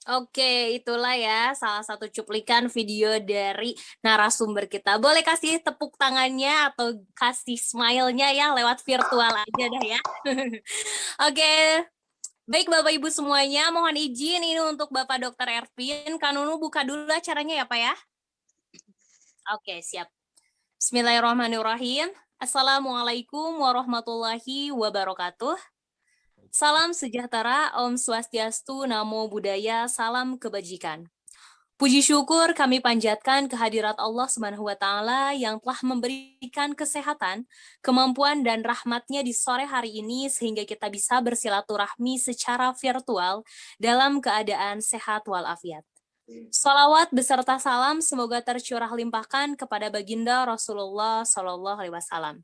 Oke, itulah ya salah satu cuplikan video dari narasumber kita. Boleh kasih tepuk tangannya atau kasih smile-nya ya lewat virtual aja dah ya. Oke, baik Bapak Ibu semuanya, mohon izin ini untuk Bapak Dr. Ervin. Kanunu buka dulu acaranya ya Pak ya. Oke, siap. Bismillahirrahmanirrahim. Assalamualaikum warahmatullahi wabarakatuh. Salam sejahtera, Om Swastiastu, Namo Buddhaya, salam kebajikan. Puji syukur kami panjatkan kehadirat Allah Subhanahu wa Ta'ala yang telah memberikan kesehatan, kemampuan, dan rahmatnya di sore hari ini sehingga kita bisa bersilaturahmi secara virtual dalam keadaan sehat walafiat. Salawat beserta salam semoga tercurah limpahkan kepada baginda Rasulullah Shallallahu Alaihi Wasallam.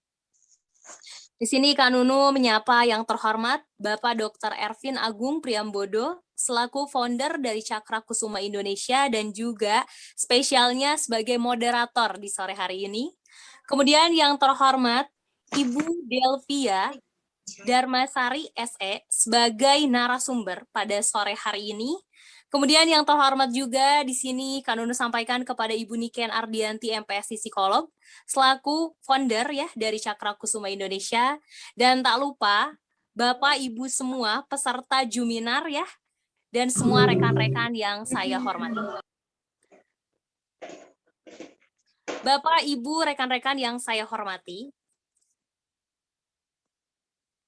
Di sini Kak Nunu menyapa yang terhormat Bapak Dr. Ervin Agung Priambodo selaku founder dari Cakra Kusuma Indonesia dan juga spesialnya sebagai moderator di sore hari ini. Kemudian yang terhormat Ibu Delvia Darmasari SE sebagai narasumber pada sore hari ini. Kemudian yang terhormat juga di sini Kak Nunu sampaikan kepada Ibu Niken Ardianti MPSI Psikolog selaku founder ya dari Cakra Kusuma Indonesia, dan tak lupa Bapak Ibu semua peserta Juminar ya dan semua rekan-rekan yang saya hormati. Bapak Ibu rekan-rekan yang saya hormati.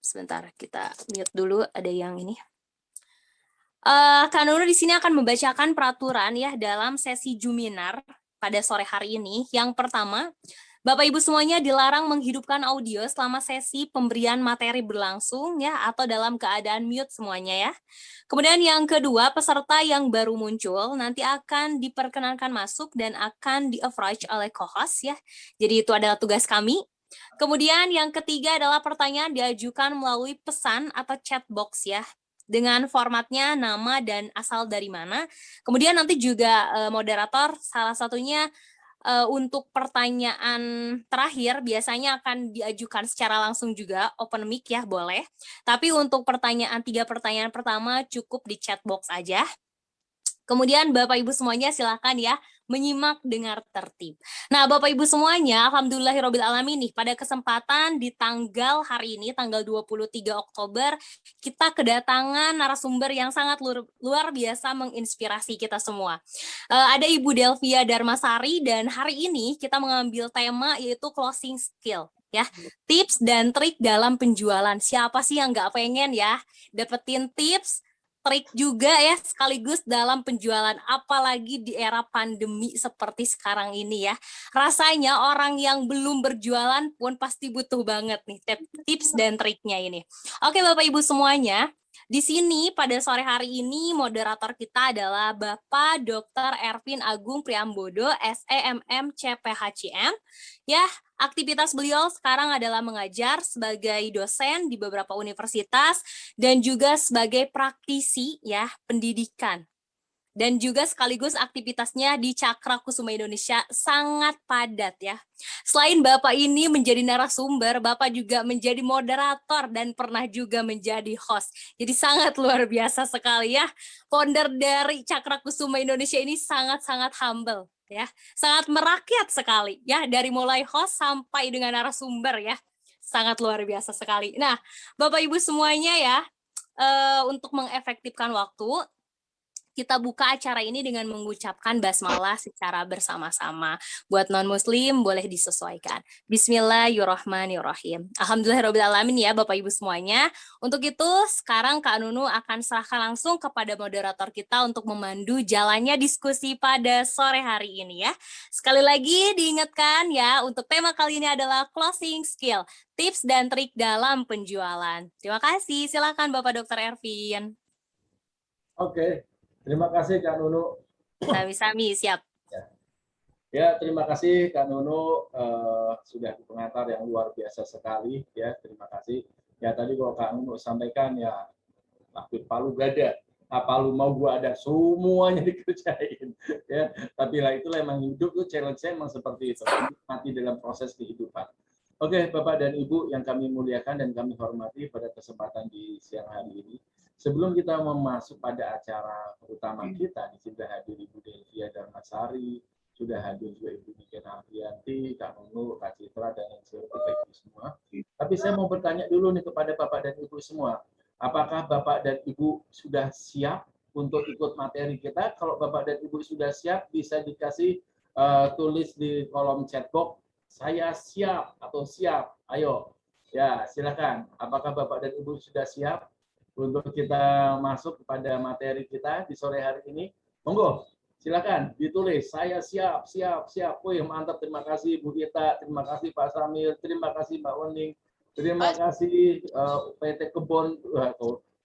Sebentar kita mute dulu, ada yang ini. Kak Nunu di sini akan membacakan peraturan ya dalam sesi Juminar pada sore hari ini. Yang pertama, Bapak Ibu semuanya dilarang menghidupkan audio selama sesi pemberian materi berlangsung ya atau dalam keadaan mute semuanya ya. Kemudian yang kedua, peserta yang baru muncul nanti akan diperkenankan masuk dan akan di-approach oleh co-host ya. Jadi itu adalah tugas kami. Kemudian yang ketiga adalah pertanyaan diajukan melalui pesan atau chat box ya, dengan formatnya nama dan asal dari mana. Kemudian nanti juga moderator salah satunya untuk pertanyaan terakhir biasanya akan diajukan secara langsung juga, open mic ya boleh. Tapi untuk tiga pertanyaan pertama cukup di chat box aja. Kemudian Bapak Ibu semuanya silakan ya menyimak dengar tertib. Nah, Bapak Ibu semuanya, alhamdulillahirobbilalamin nih pada kesempatan di tanggal hari ini tanggal 23 Oktober kita kedatangan narasumber yang sangat luar biasa menginspirasi kita semua. Ada Ibu Delvia Darmasari dan hari ini kita mengambil tema yaitu closing skill. Ya, tips dan trik dalam penjualan. Siapa sih yang nggak pengen ya dapetin tips, trik juga ya sekaligus dalam penjualan, apalagi di era pandemi seperti sekarang ini ya. Rasanya orang yang belum berjualan pun pasti butuh banget nih tips dan triknya ini. Oke Bapak Ibu semuanya, di sini pada sore hari ini moderator kita adalah Bapak Dr. Ervin Agung Priambodo, SEMM CPHCM. Ya, aktivitas beliau sekarang adalah mengajar sebagai dosen di beberapa universitas dan juga sebagai praktisi ya pendidikan. Dan juga sekaligus aktivitasnya di Cakra Kusuma Indonesia sangat padat ya. Selain Bapak ini menjadi narasumber, Bapak juga menjadi moderator dan pernah juga menjadi host. Jadi sangat luar biasa sekali ya. Founder dari Cakra Kusuma Indonesia ini sangat-sangat humble ya. Sangat merakyat sekali ya, dari mulai host sampai dengan narasumber ya. Sangat luar biasa sekali. Nah, Bapak Ibu semuanya ya, untuk mengefektifkan waktu, kita buka acara ini dengan mengucapkan basmalah secara bersama-sama. Buat non-muslim boleh disesuaikan. Bismillahirrahmanirrahim. Alhamdulillahirrahmanirrahim ya Bapak Ibu semuanya. Untuk itu sekarang Kak Nunu akan serahkan langsung kepada moderator kita untuk memandu jalannya diskusi pada sore hari ini ya. Sekali lagi diingatkan ya, untuk tema kali ini adalah closing skill, tips dan trik dalam penjualan. Terima kasih, silakan Bapak Dr. Ervin. Oke. Terima kasih Kak Nunu. Sami-sami, siap. Ya, terima kasih Kak Nunu, sudah pengantar yang luar biasa sekali ya. Terima kasih. Ya tadi kalau Kak Nunu sampaikan ya, waktu Palu gak ada, Palu mau gua ada, semuanya dikerjain ya. Tapi lah itulah emang hidup tuh, challenge-nya emang seperti itu, mati dalam proses kehidupan. Oke, Bapak dan Ibu yang kami muliakan dan kami hormati pada kesempatan di siang hari ini. Sebelum kita masuk pada acara utama kita, di sini sudah hadir Ibu Delvia Darmasari, sudah hadir juga Ibu Niken Alfianti, Kak Nunu, Kak Citra, dan yang seluruh Ibu semua. Tapi saya mau bertanya dulu nih kepada Bapak dan Ibu semua, apakah Bapak dan Ibu sudah siap untuk ikut materi kita? Kalau Bapak dan Ibu sudah siap, bisa dikasih tulis di kolom chat box, saya siap atau siap. Ayo, ya silakan. Apakah Bapak dan Ibu sudah siap untuk kita masuk kepada materi kita di sore hari ini? Monggo, silakan ditulis. Saya siap, siap, siap. Wih, mantap. Terima kasih Bu Ita, terima kasih Pak Samir, terima kasih Mbak Wening, terima kasih PT Kebon,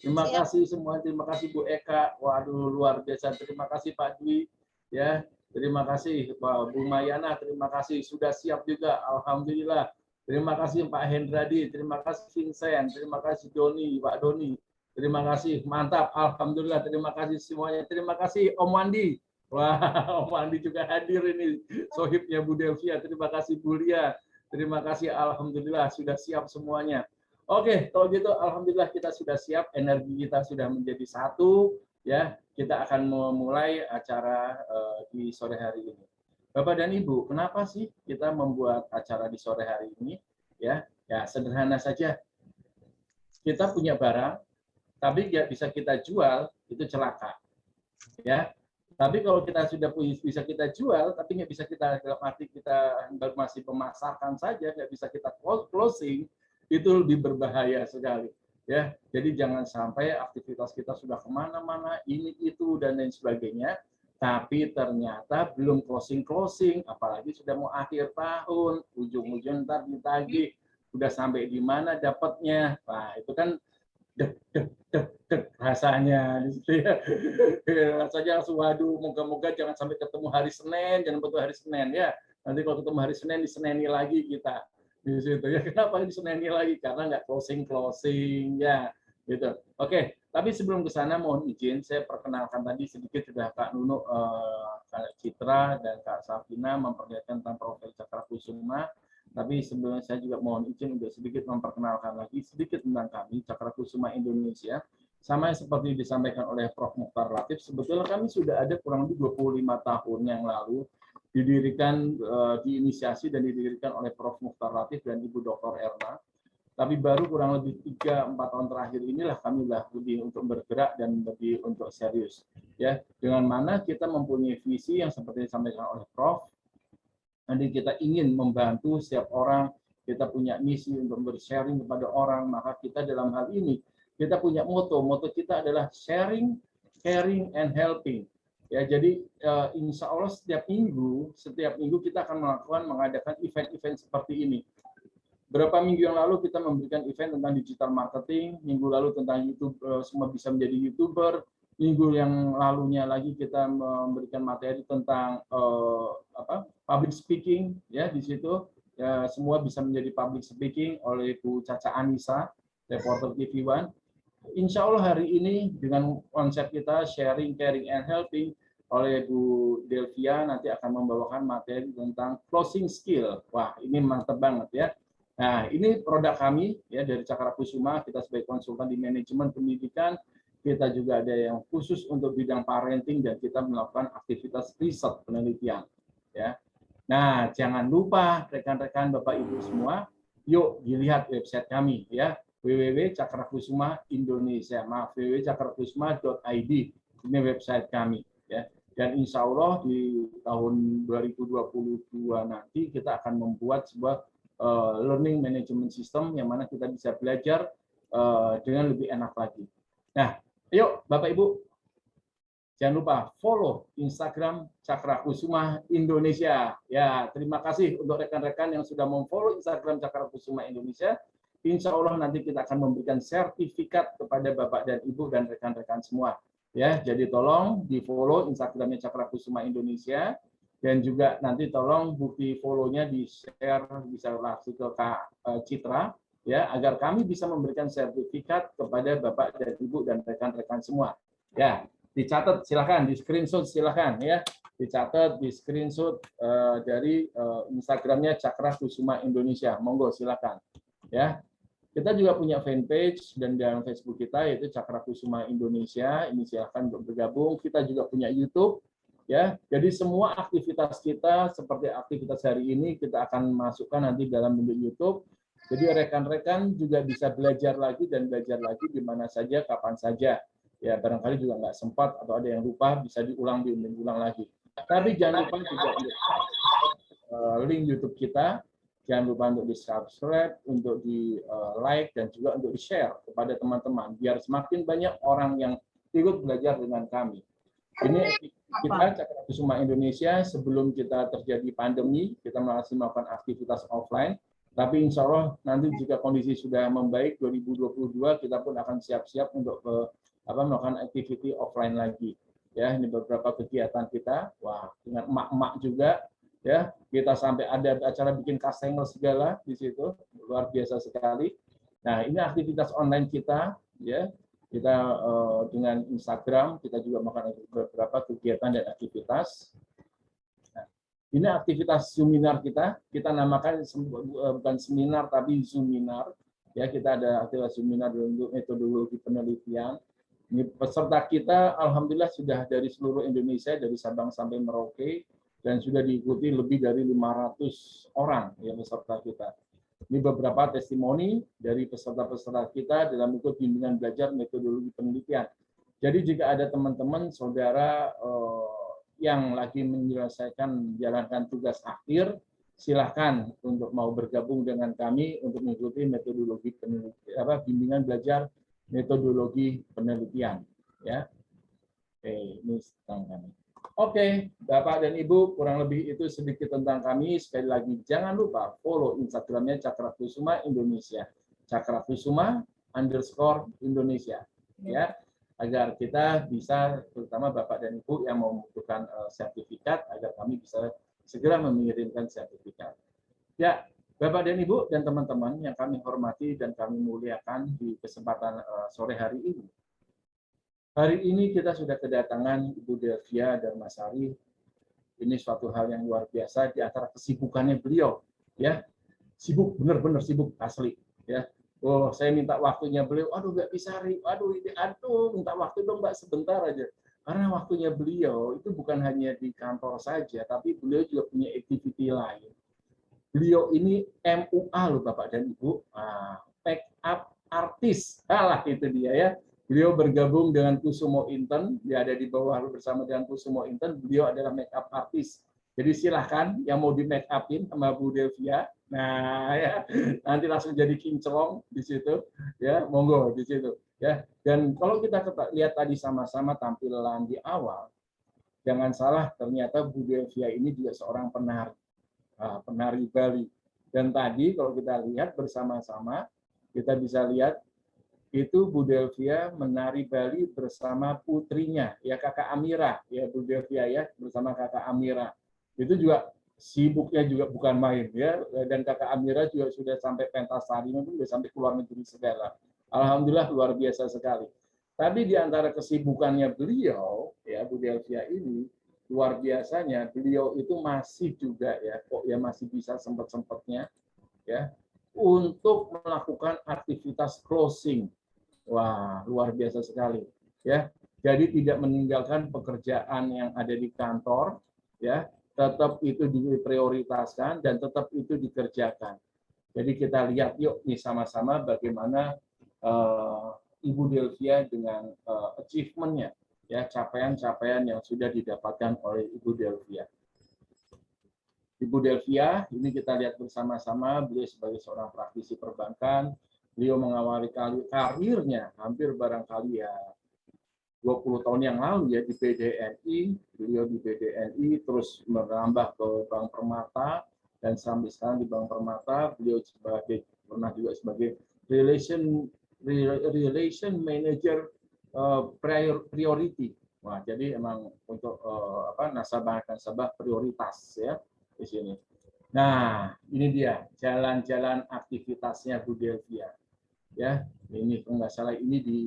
terima kasih semua, terima kasih Bu Eka. Waduh, luar biasa. Terima kasih Pak Dwi, ya. Terima kasih Pak Bu Mayana, terima kasih sudah siap juga. Alhamdulillah. Terima kasih Pak Hendradi, terima kasih Vincent, terima kasih Doni, Pak Doni. Terima kasih, mantap, alhamdulillah, terima kasih semuanya. Terima kasih Om Wandi. Wah, Om Wandi juga hadir ini, sohibnya Bu Delvia. Terima kasih Bu Lia. Terima kasih, alhamdulillah sudah siap semuanya. Oke, kalau gitu alhamdulillah kita sudah siap, energi kita sudah menjadi satu, ya. Kita akan memulai acara di sore hari ini. Bapak dan Ibu, kenapa sih kita membuat acara di sore hari ini? Ya, sederhana saja. Kita punya barang, tapi nggak bisa kita jual, itu celaka. Ya, tapi kalau kita sudah bisa kita jual, tapi nggak bisa kita, dalam arti kita masih pemasaran saja, nggak bisa kita closing, itu lebih berbahaya sekali. Ya, jadi jangan sampai aktivitas kita sudah kemana-mana, ini itu dan lain sebagainya, tapi ternyata belum closing, apalagi sudah mau akhir tahun, ujung-ujung ntar ditagih, udah sampai di mana dapatnya, nah itu kan dek rasanya gitu ya. Rasanya langsung waduh, moga-moga jangan sampai ketemu hari Senin, jangan betul hari Senin ya. Nanti kalau ketemu hari Senin diseneni lagi kita di situ ya. Kenapa diseneni lagi? Karena nggak closing ya gitu. Oke, tapi sebelum ke sana mohon izin saya perkenalkan tadi sedikit sudah Kak Nunu, Kak Citra dan Kak Safina memperlihatkan tentang profil Cakrakusuma. Tapi sebelumnya saya juga mohon izin untuk sedikit memperkenalkan lagi sedikit tentang kami, Cakrakusuma Indonesia. Sama seperti disampaikan oleh Prof. Mukhtar Latif, sebetulnya kami sudah ada kurang lebih 25 tahun yang lalu, didirikan, diinisiasi dan didirikan oleh Prof. Mukhtar Latif dan Ibu Dr. Erna. Tapi baru kurang lebih 3-4 tahun terakhir inilah kami lebih untuk bergerak dan lebih untuk serius. Ya, dengan mana kita mempunyai visi yang seperti disampaikan oleh Prof. Nanti kita ingin membantu setiap orang, kita punya misi untuk bersharing kepada orang, maka kita dalam hal ini, kita punya moto kita adalah sharing, caring, and helping. Ya, jadi insya Allah setiap minggu kita akan mengadakan event-event seperti ini. Berapa minggu yang lalu kita memberikan event tentang digital marketing, minggu lalu tentang YouTube, semua bisa menjadi YouTuber, minggu yang lalunya lagi kita memberikan materi tentang public speaking, ya di situ ya, semua bisa menjadi public speaking oleh Bu Caca Anissa, reporter TV One. Insya Allah hari ini dengan konsep kita sharing, caring, and helping oleh Bu Delvia nanti akan membawakan materi tentang closing skill. Wah, ini mantap banget ya. Nah, ini produk kami ya dari Cakrakusuma, kita sebagai konsultan di manajemen pendidikan, kita juga ada yang khusus untuk bidang parenting dan kita melakukan aktivitas riset penelitian ya. Nah, jangan lupa rekan-rekan Bapak Ibu semua, yuk dilihat website kami ya, www.cakrakusuma Indonesia, www.cakrakusuma.id. Ini website kami, ya. Dan insya Allah di tahun 2022 nanti kita akan membuat sebuah learning management system yang mana kita bisa belajar dengan lebih enak lagi. Nah, yuk Bapak Ibu, jangan lupa follow Instagram Cakra Kusuma Indonesia. Ya, terima kasih untuk rekan-rekan yang sudah memfollow Instagram Cakra Kusuma Indonesia. Insya Allah nanti kita akan memberikan sertifikat kepada Bapak dan Ibu dan rekan-rekan semua. Ya, jadi tolong di follow Instagramnya Cakra Kusuma Indonesia dan juga nanti tolong bukti follow-nya di share bisa langsung ke Kak Citra ya agar kami bisa memberikan sertifikat kepada Bapak dan Ibu dan rekan-rekan semua. Ya, dicatat silakan, di screenshot silakan ya, dicatat di screenshot dari Instagramnya Cakra Kusuma Indonesia. Monggo silakan ya. Kita juga punya fanpage dan dalam Facebook kita yaitu Cakra Kusuma Indonesia. Ini silakan untuk bergabung. Kita juga punya YouTube, ya. Jadi semua aktivitas kita seperti aktivitas hari ini kita akan masukkan nanti dalam bentuk YouTube. Jadi rekan-rekan juga bisa belajar lagi dan belajar lagi di mana saja, kapan saja. Ya barangkali juga nggak sempat atau ada yang lupa bisa diulang lagi. Tapi jangan lupa juga link YouTube kita. Jangan lupa untuk di-subscribe, untuk di-like, dan juga untuk di-share kepada teman-teman, biar semakin banyak orang yang ikut belajar dengan kami. Ini kita, Cakra Kusuma Indonesia, sebelum kita terjadi pandemi, kita masih melakukan aktivitas offline, tapi insya Allah nanti jika kondisi sudah membaik, 2022, kita pun akan siap-siap untuk melakukan activity offline lagi. Ya, ini beberapa kegiatan kita, wah dengan emak-emak juga, ya kita sampai ada acara bikin kastengel segala di situ, luar biasa sekali. Nah ini aktivitas online kita, ya kita dengan Instagram kita juga melakukan beberapa kegiatan dan aktivitas. Nah, ini aktivitas seminar kita namakan bukan seminar tapi Zoominar. Ya kita ada aktivitas seminar untuk metodologi penelitian. Ini peserta kita alhamdulillah sudah dari seluruh Indonesia, dari Sabang sampai Merauke. Dan sudah diikuti lebih dari 500 orang yang peserta kita. Ini beberapa testimoni dari peserta-peserta kita dalam ikut bimbingan belajar metodologi penelitian. Jadi jika ada teman-teman, saudara yang lagi menyelesaikan menjalankan tugas akhir, silahkan untuk mau bergabung dengan kami untuk mengikuti metodologi penelitian, bimbingan belajar metodologi penelitian. Ya, oke, ini tentang kami. Oke, Bapak dan Ibu, kurang lebih itu sedikit tentang kami. Sekali lagi, jangan lupa follow Instagramnya Cakra Kusuma Indonesia, Cakra Kusuma _Indonesia, ya, agar kita bisa, terutama Bapak dan Ibu yang membutuhkan sertifikat, agar kami bisa segera mengirimkan sertifikat. Ya, Bapak dan Ibu dan teman-teman yang kami hormati dan kami muliakan di kesempatan sore hari ini. Hari ini kita sudah kedatangan Ibu Delvia Darmasari. Ini suatu hal yang luar biasa di antara kesibukannya beliau, ya. Sibuk, benar-benar sibuk asli, ya. Oh, saya minta waktunya beliau, aduh nggak bisa, minta waktu dong Mbak sebentar aja. Karena waktunya beliau itu bukan hanya di kantor saja, tapi beliau juga punya activity lain. Beliau ini MUA loh Bapak dan Ibu, make up artist, itu dia ya. Beliau bergabung dengan Kusumo Intern, dia ada di bawah bersama dengan Kusumo Intern, beliau adalah make up artist. Jadi silahkan yang mau di make upin sama Bu Delvia, nah ya nanti langsung jadi kinclong di situ, ya monggo di situ, ya. Dan kalau kita lihat tadi sama-sama tampilan di awal, jangan salah ternyata Bu Delvia ini juga seorang penari Bali. Dan tadi kalau kita lihat bersama-sama, kita bisa lihat itu Bu Delvia menari Bali bersama putrinya, ya Kakak Amira, ya Bu Delvia ya bersama Kakak Amira. Itu juga sibuknya juga bukan main ya, dan Kakak Amira juga sudah sampai pentas tari, sudah sampai keluar negeri segala. Alhamdulillah luar biasa sekali. Tapi di antara kesibukannya beliau, ya Bu Delvia ini luar biasanya beliau itu masih juga ya, kok ya masih bisa sempat-sempatnya ya untuk melakukan aktivitas closing. Wah, luar biasa sekali ya. Jadi tidak meninggalkan pekerjaan yang ada di kantor ya, tetap itu diprioritaskan dan tetap itu dikerjakan. Jadi kita lihat yuk nih sama-sama bagaimana Ibu Delvia dengan achievement-nya ya capaian-capaian yang sudah didapatkan oleh Ibu Delvia. Ibu Delvia, ini kita lihat bersama-sama, beliau sebagai seorang praktisi perbankan, beliau mengawali karirnya hampir barangkali ya 20 tahun yang lalu ya di BDNI, beliau di BDNI terus merambah ke Bank Permata, dan sampai sekarang di Bank Permata, beliau pernah juga sebagai relation manager priority. Wah, jadi emang untuk nasabah prioritas ya di sini. Nah, ini dia jalan-jalan aktivitasnya Bu Delvia. Ya, ini kalau nggak salah ini di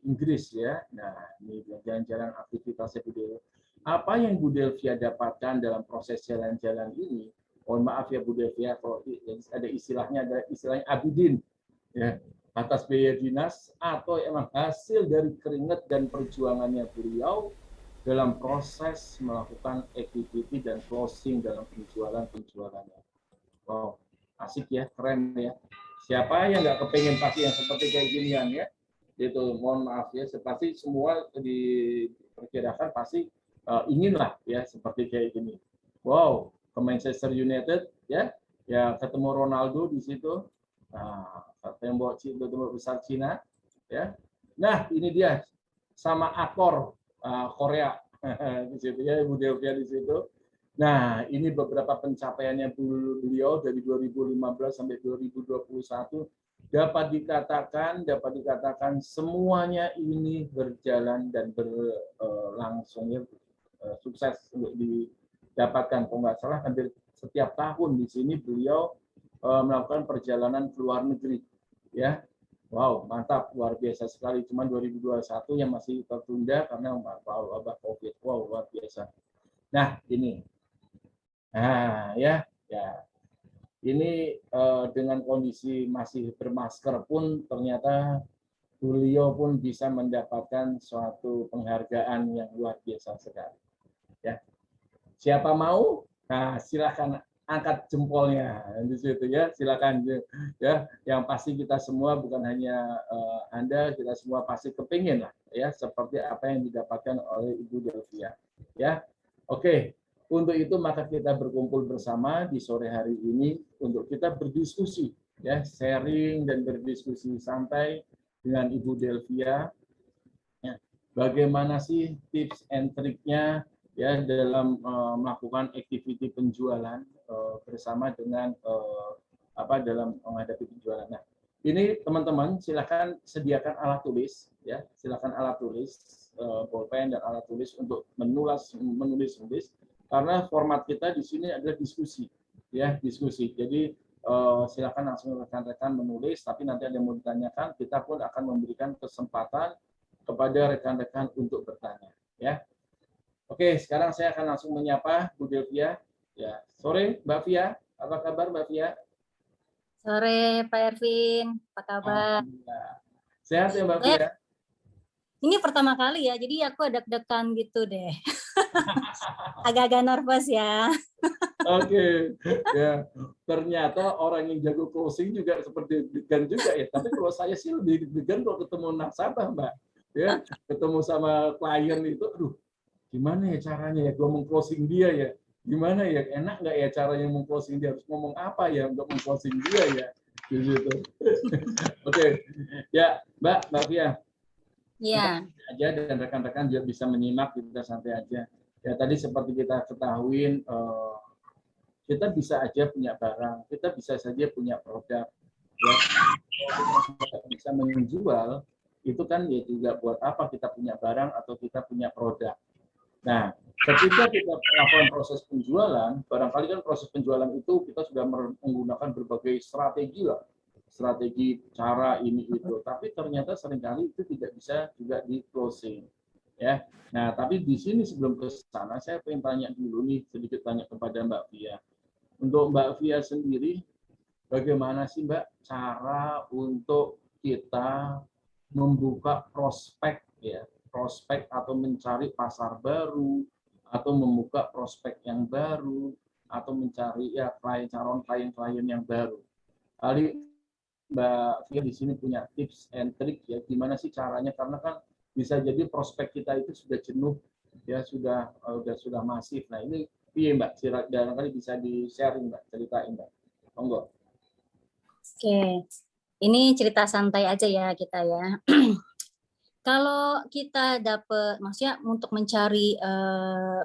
Inggris ya. Nah, ini jalan-jalan aktivitasnya Bu Delvia. Apa yang Bu Delvia dapatkan dalam proses jalan-jalan ini? Mohon maaf ya Bu Delvia, kalau ada istilahnya abidin ya, atas biaya dinas atau emang hasil dari keringat dan perjuangannya beliau dalam proses melakukan activity dan closing dalam penjualannya. Wow, asik ya, keren ya. Siapa yang nggak kepengen pasti yang seperti kayak ginian ya? Itu mohon maaf ya, pasti semua diperkirakan pasti inginlah ya seperti kayak gini. Wow, ke Manchester United ya, ketemu Ronaldo di situ. Nah, tembok besar Cina ya. Nah, ini dia sama aktor Korea di situ ya, Ibu Delvia di situ. Nah, ini beberapa pencapaiannya beliau dari 2015 sampai 2021 dapat dikatakan semuanya ini berjalan dan berlangsung sukses untuk didapatkan. Kalau nggak salah hampir setiap tahun di sini beliau melakukan perjalanan ke luar negeri ya. Wow, mantap, luar biasa sekali. Cuman 2021 yang masih tertunda karena wabah COVID. Wow, luar biasa. Nah, ini. Nah, ya. Ini dengan kondisi masih bermasker pun ternyata beliau pun bisa mendapatkan suatu penghargaan yang luar biasa sekali. Ya. Siapa mau? Nah, silakan angkat jempolnya di situ ya, silakan ya. Yang pasti kita semua bukan hanya Anda, kita semua pasti kepingin lah ya seperti apa yang didapatkan oleh Ibu Delvia ya. Oke, untuk itu maka kita berkumpul bersama di sore hari ini untuk kita berdiskusi ya, sharing dan berdiskusi santai dengan Ibu Delvia ya. Bagaimana sih tips and triknya ya dalam melakukan activity penjualan bersama dengan dalam menghadapi penjualan. Nah, ini teman-teman silakan sediakan alat tulis ya, silakan alat tulis bolpen dan alat tulis untuk menulis karena format kita di sini adalah diskusi ya, diskusi. Jadi silakan langsung rekan-rekan menulis, tapi nanti ada yang mau ditanyakan, kita pun akan memberikan kesempatan kepada rekan-rekan untuk bertanya ya. Oke, sekarang saya akan langsung menyapa Bu Delvia. Ya, sore Mbak Via, apa kabar Mbak Via? Sore Pak Ervin, apa kabar? Sehat ya Mbak Via? Ini pertama kali ya, jadi aku deg-degan gitu deh. Agak-agak nervous ya. Oke, ya ternyata orang yang jago closing juga seperti deg-degan juga ya. Tapi kalau saya sih lebih deg-degan kalau ketemu nasabah Mbak, ya ketemu sama klien itu, aduh, gimana ya caranya ya gue meng-closing dia ya? Gimana ya? Enak nggak ya caranya meng-closing dia? Harus ngomong apa ya untuk meng-closing dia ya? Gitu. Oke, ya Mbak Via. Iya. Aja dan rekan-rekan juga bisa menyimak, kita santai aja. Ya tadi seperti kita ketahui, kita bisa aja punya barang, kita bisa saja punya produk, ya. Bisa menjual, itu kan ya juga buat apa kita punya barang atau kita punya produk. Nah, ketika kita melakukan proses penjualan, barangkali kan proses penjualan itu kita sudah menggunakan berbagai strategi lah, strategi cara ini itu, tapi ternyata seringkali itu tidak bisa juga di closing, ya. Nah, tapi di sini sebelum ke sana, saya pengen tanya dulu nih, sedikit tanya kepada Mbak Via. Untuk Mbak Via sendiri, bagaimana sih Mbak cara untuk kita membuka prospek ya, prospek atau mencari pasar baru atau membuka prospek yang baru atau mencari ya calon klien yang baru. Kali Mbak Via di sini punya tips and trick ya, gimana sih caranya, karena kan bisa jadi prospek kita itu sudah jenuh, ya sudah masif. Nah ini iya Mbak, barangkali bisa di-sharing Mbak, ceritain Mbak. Monggo. Oke, ini cerita santai aja ya kita ya. Kalau kita dapat, maksudnya untuk mencari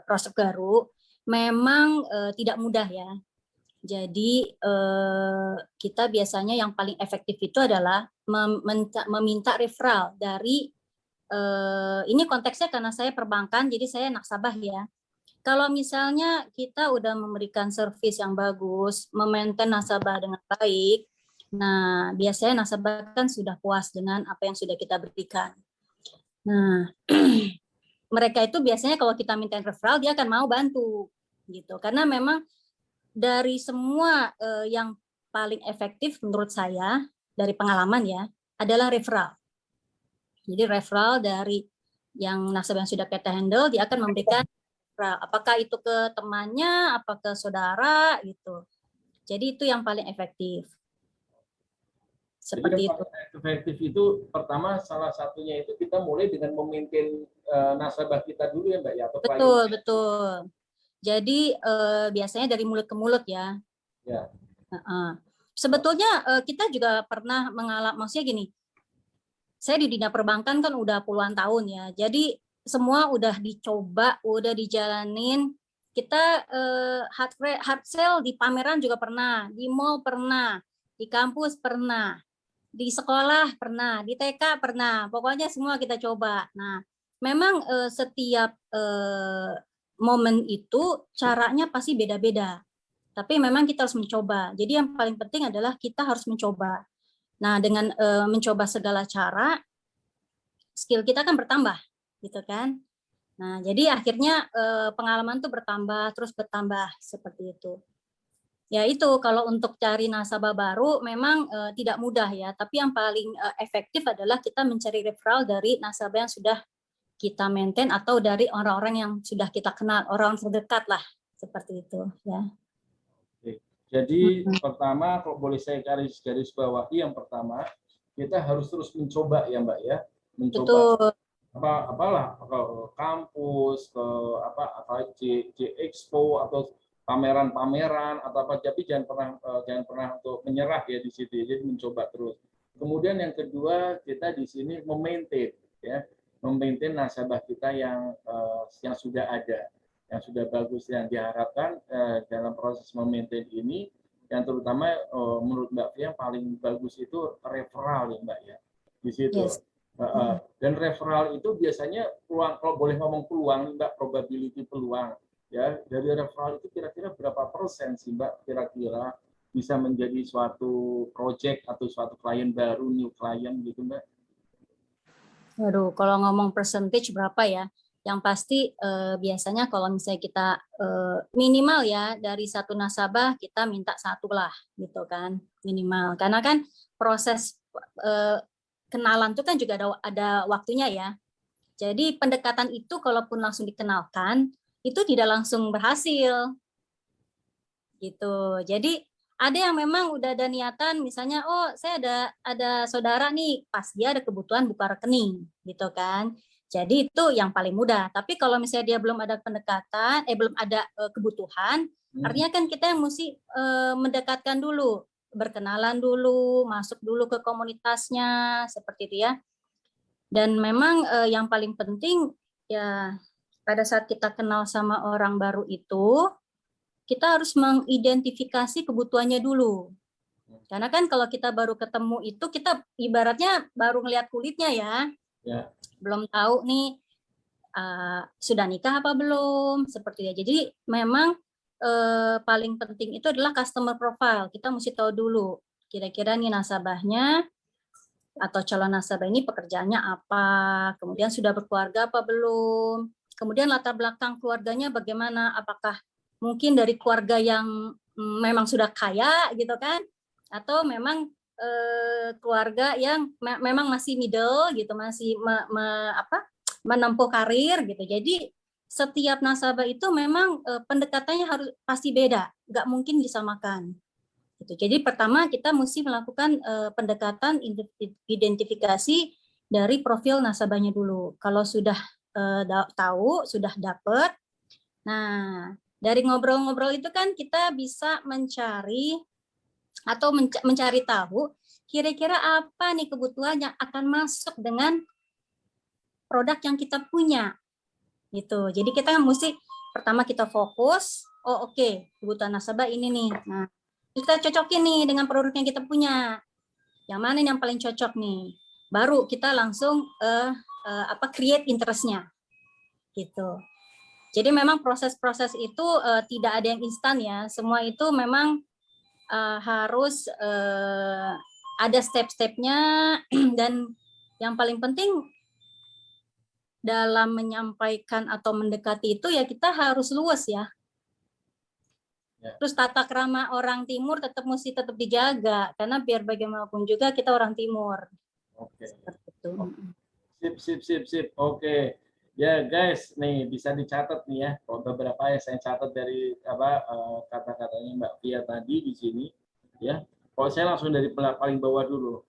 prospek baru, memang tidak mudah ya. Jadi kita biasanya yang paling efektif itu adalah meminta referral dari, ini konteksnya karena saya perbankan, jadi saya nasabah ya. Kalau misalnya kita udah memberikan servis yang bagus, memaintain nasabah dengan baik, nah biasanya nasabah kan sudah puas dengan apa yang sudah kita berikan. Nah, mereka itu biasanya kalau kita minta referral dia akan mau bantu gitu. Karena memang dari semua yang paling efektif menurut saya dari pengalaman ya adalah referral. Jadi referral dari yang nasabah yang sudah kita handle dia akan memberikan referral. Apakah itu ke temannya, apa ke saudara gitu. Jadi itu yang paling efektif. Seperti Jadi yang itu. paling efektif itu pertama salah satunya itu kita mulai dengan memaintain nasabah kita dulu ya Mbak ya, atau klien. Betul. Jadi biasanya dari mulut ke mulut ya. Ya. Sebetulnya kita juga pernah mengalami, maksudnya gini, saya di dunia perbankan kan udah puluhan tahun ya. Jadi semua udah dicoba, udah dijalanin. Kita hard sale di pameran juga pernah, di mall pernah, di kampus pernah, di sekolah pernah, di TK pernah, pokoknya semua kita coba. Nah, memang setiap momen itu caranya pasti beda-beda. Tapi memang kita harus mencoba. Jadi yang paling penting adalah kita harus mencoba. Nah, dengan mencoba segala cara, skill kita kan bertambah, gitu kan? Nah, jadi akhirnya pengalaman tuh bertambah, terus bertambah seperti itu. Ya itu kalau untuk cari nasabah baru memang tidak mudah ya, tapi yang paling efektif adalah kita mencari referral dari nasabah yang sudah kita maintain atau dari orang-orang yang sudah kita kenal, orang terdekat lah, seperti itu ya. Jadi pertama kalau boleh saya garis bawahi, yang pertama kita harus terus mencoba ya Mbak ya, mencoba. Betul. Apalah ke kampus, ke J Expo atau pameran atau apa, tapi jangan pernah untuk menyerah ya di situ. Jadi mencoba terus. Kemudian yang kedua, kita di sini memaintain ya, memaintain nasabah kita yang sudah ada, yang sudah bagus. Yang diharapkan dalam proses memaintain ini, yang terutama menurut Mbak Fia yang paling bagus itu referral ya Mbak ya, di situ. Yes. Dan referral itu biasanya peluang, kalau boleh ngomong peluang Mbak, probability peluang ya, dari referral itu kira-kira berapa persen sih Mbak kira-kira bisa menjadi suatu project atau suatu klien baru, new client gitu Mbak? Waduh, kalau ngomong percentage berapa ya? Yang pasti biasanya kalau misalnya kita minimal ya dari satu nasabah kita minta satu lah gitu kan, minimal. Karena kan proses kenalan itu kan juga ada waktunya ya. Jadi pendekatan itu kalaupun langsung dikenalkan itu tidak langsung berhasil gitu. Jadi ada yang memang udah ada niatan, misalnya oh saya ada saudara nih, pas dia ada kebutuhan buka rekening gitu kan. Jadi itu yang paling mudah. Tapi kalau misalnya dia belum ada pendekatan, belum ada kebutuhan, artinya kan kita yang mesti mendekatkan dulu, berkenalan dulu, masuk dulu ke komunitasnya seperti itu ya. Dan memang yang paling penting ya pada saat kita kenal sama orang baru itu, kita harus mengidentifikasi kebutuhannya dulu. Karena kan kalau kita baru ketemu itu, kita ibaratnya baru ngelihat kulitnya ya. Belum tahu nih sudah nikah apa belum, seperti itu. Jadi memang paling penting itu adalah customer profile. Kita mesti tahu dulu kira-kira nih nasabahnya atau calon nasabah ini pekerjaannya apa, kemudian sudah berkeluarga apa belum, kemudian latar belakang keluarganya bagaimana, apakah mungkin dari keluarga yang memang sudah kaya gitu kan, atau memang keluarga yang memang masih middle gitu, masih menempuh karir gitu. Jadi setiap nasabah itu memang pendekatannya harus pasti beda, nggak mungkin disamakan. Gitu. Jadi pertama kita mesti melakukan pendekatan identifikasi dari profil nasabahnya dulu. Kalau sudah tahu, sudah dapat, nah dari ngobrol-ngobrol itu kan kita bisa mencari atau mencari tahu kira-kira apa nih kebutuhan yang akan masuk dengan produk yang kita punya gitu. Jadi kita mesti pertama kita fokus, oh oke, kebutuhan nasabah ini nih. Nah, kita cocokin nih dengan produk yang kita punya. Yang mana yang paling cocok nih? Baru kita langsung create interest-nya gitu. Jadi memang proses-proses itu tidak ada yang instan ya. Semua itu memang harus ada step-stepnya dan yang paling penting dalam menyampaikan atau mendekati itu ya kita harus luas ya. Terus tata krama orang timur mesti tetap dijaga karena biar bagaimanapun juga kita orang timur. Oke. Seperti itu. Sip. Oke. Ya guys, nih bisa dicatat nih ya. Beberapa yang saya catat dari kata-katanya Mbak Fia tadi di sini ya. Kalau saya langsung dari paling bawah dulu.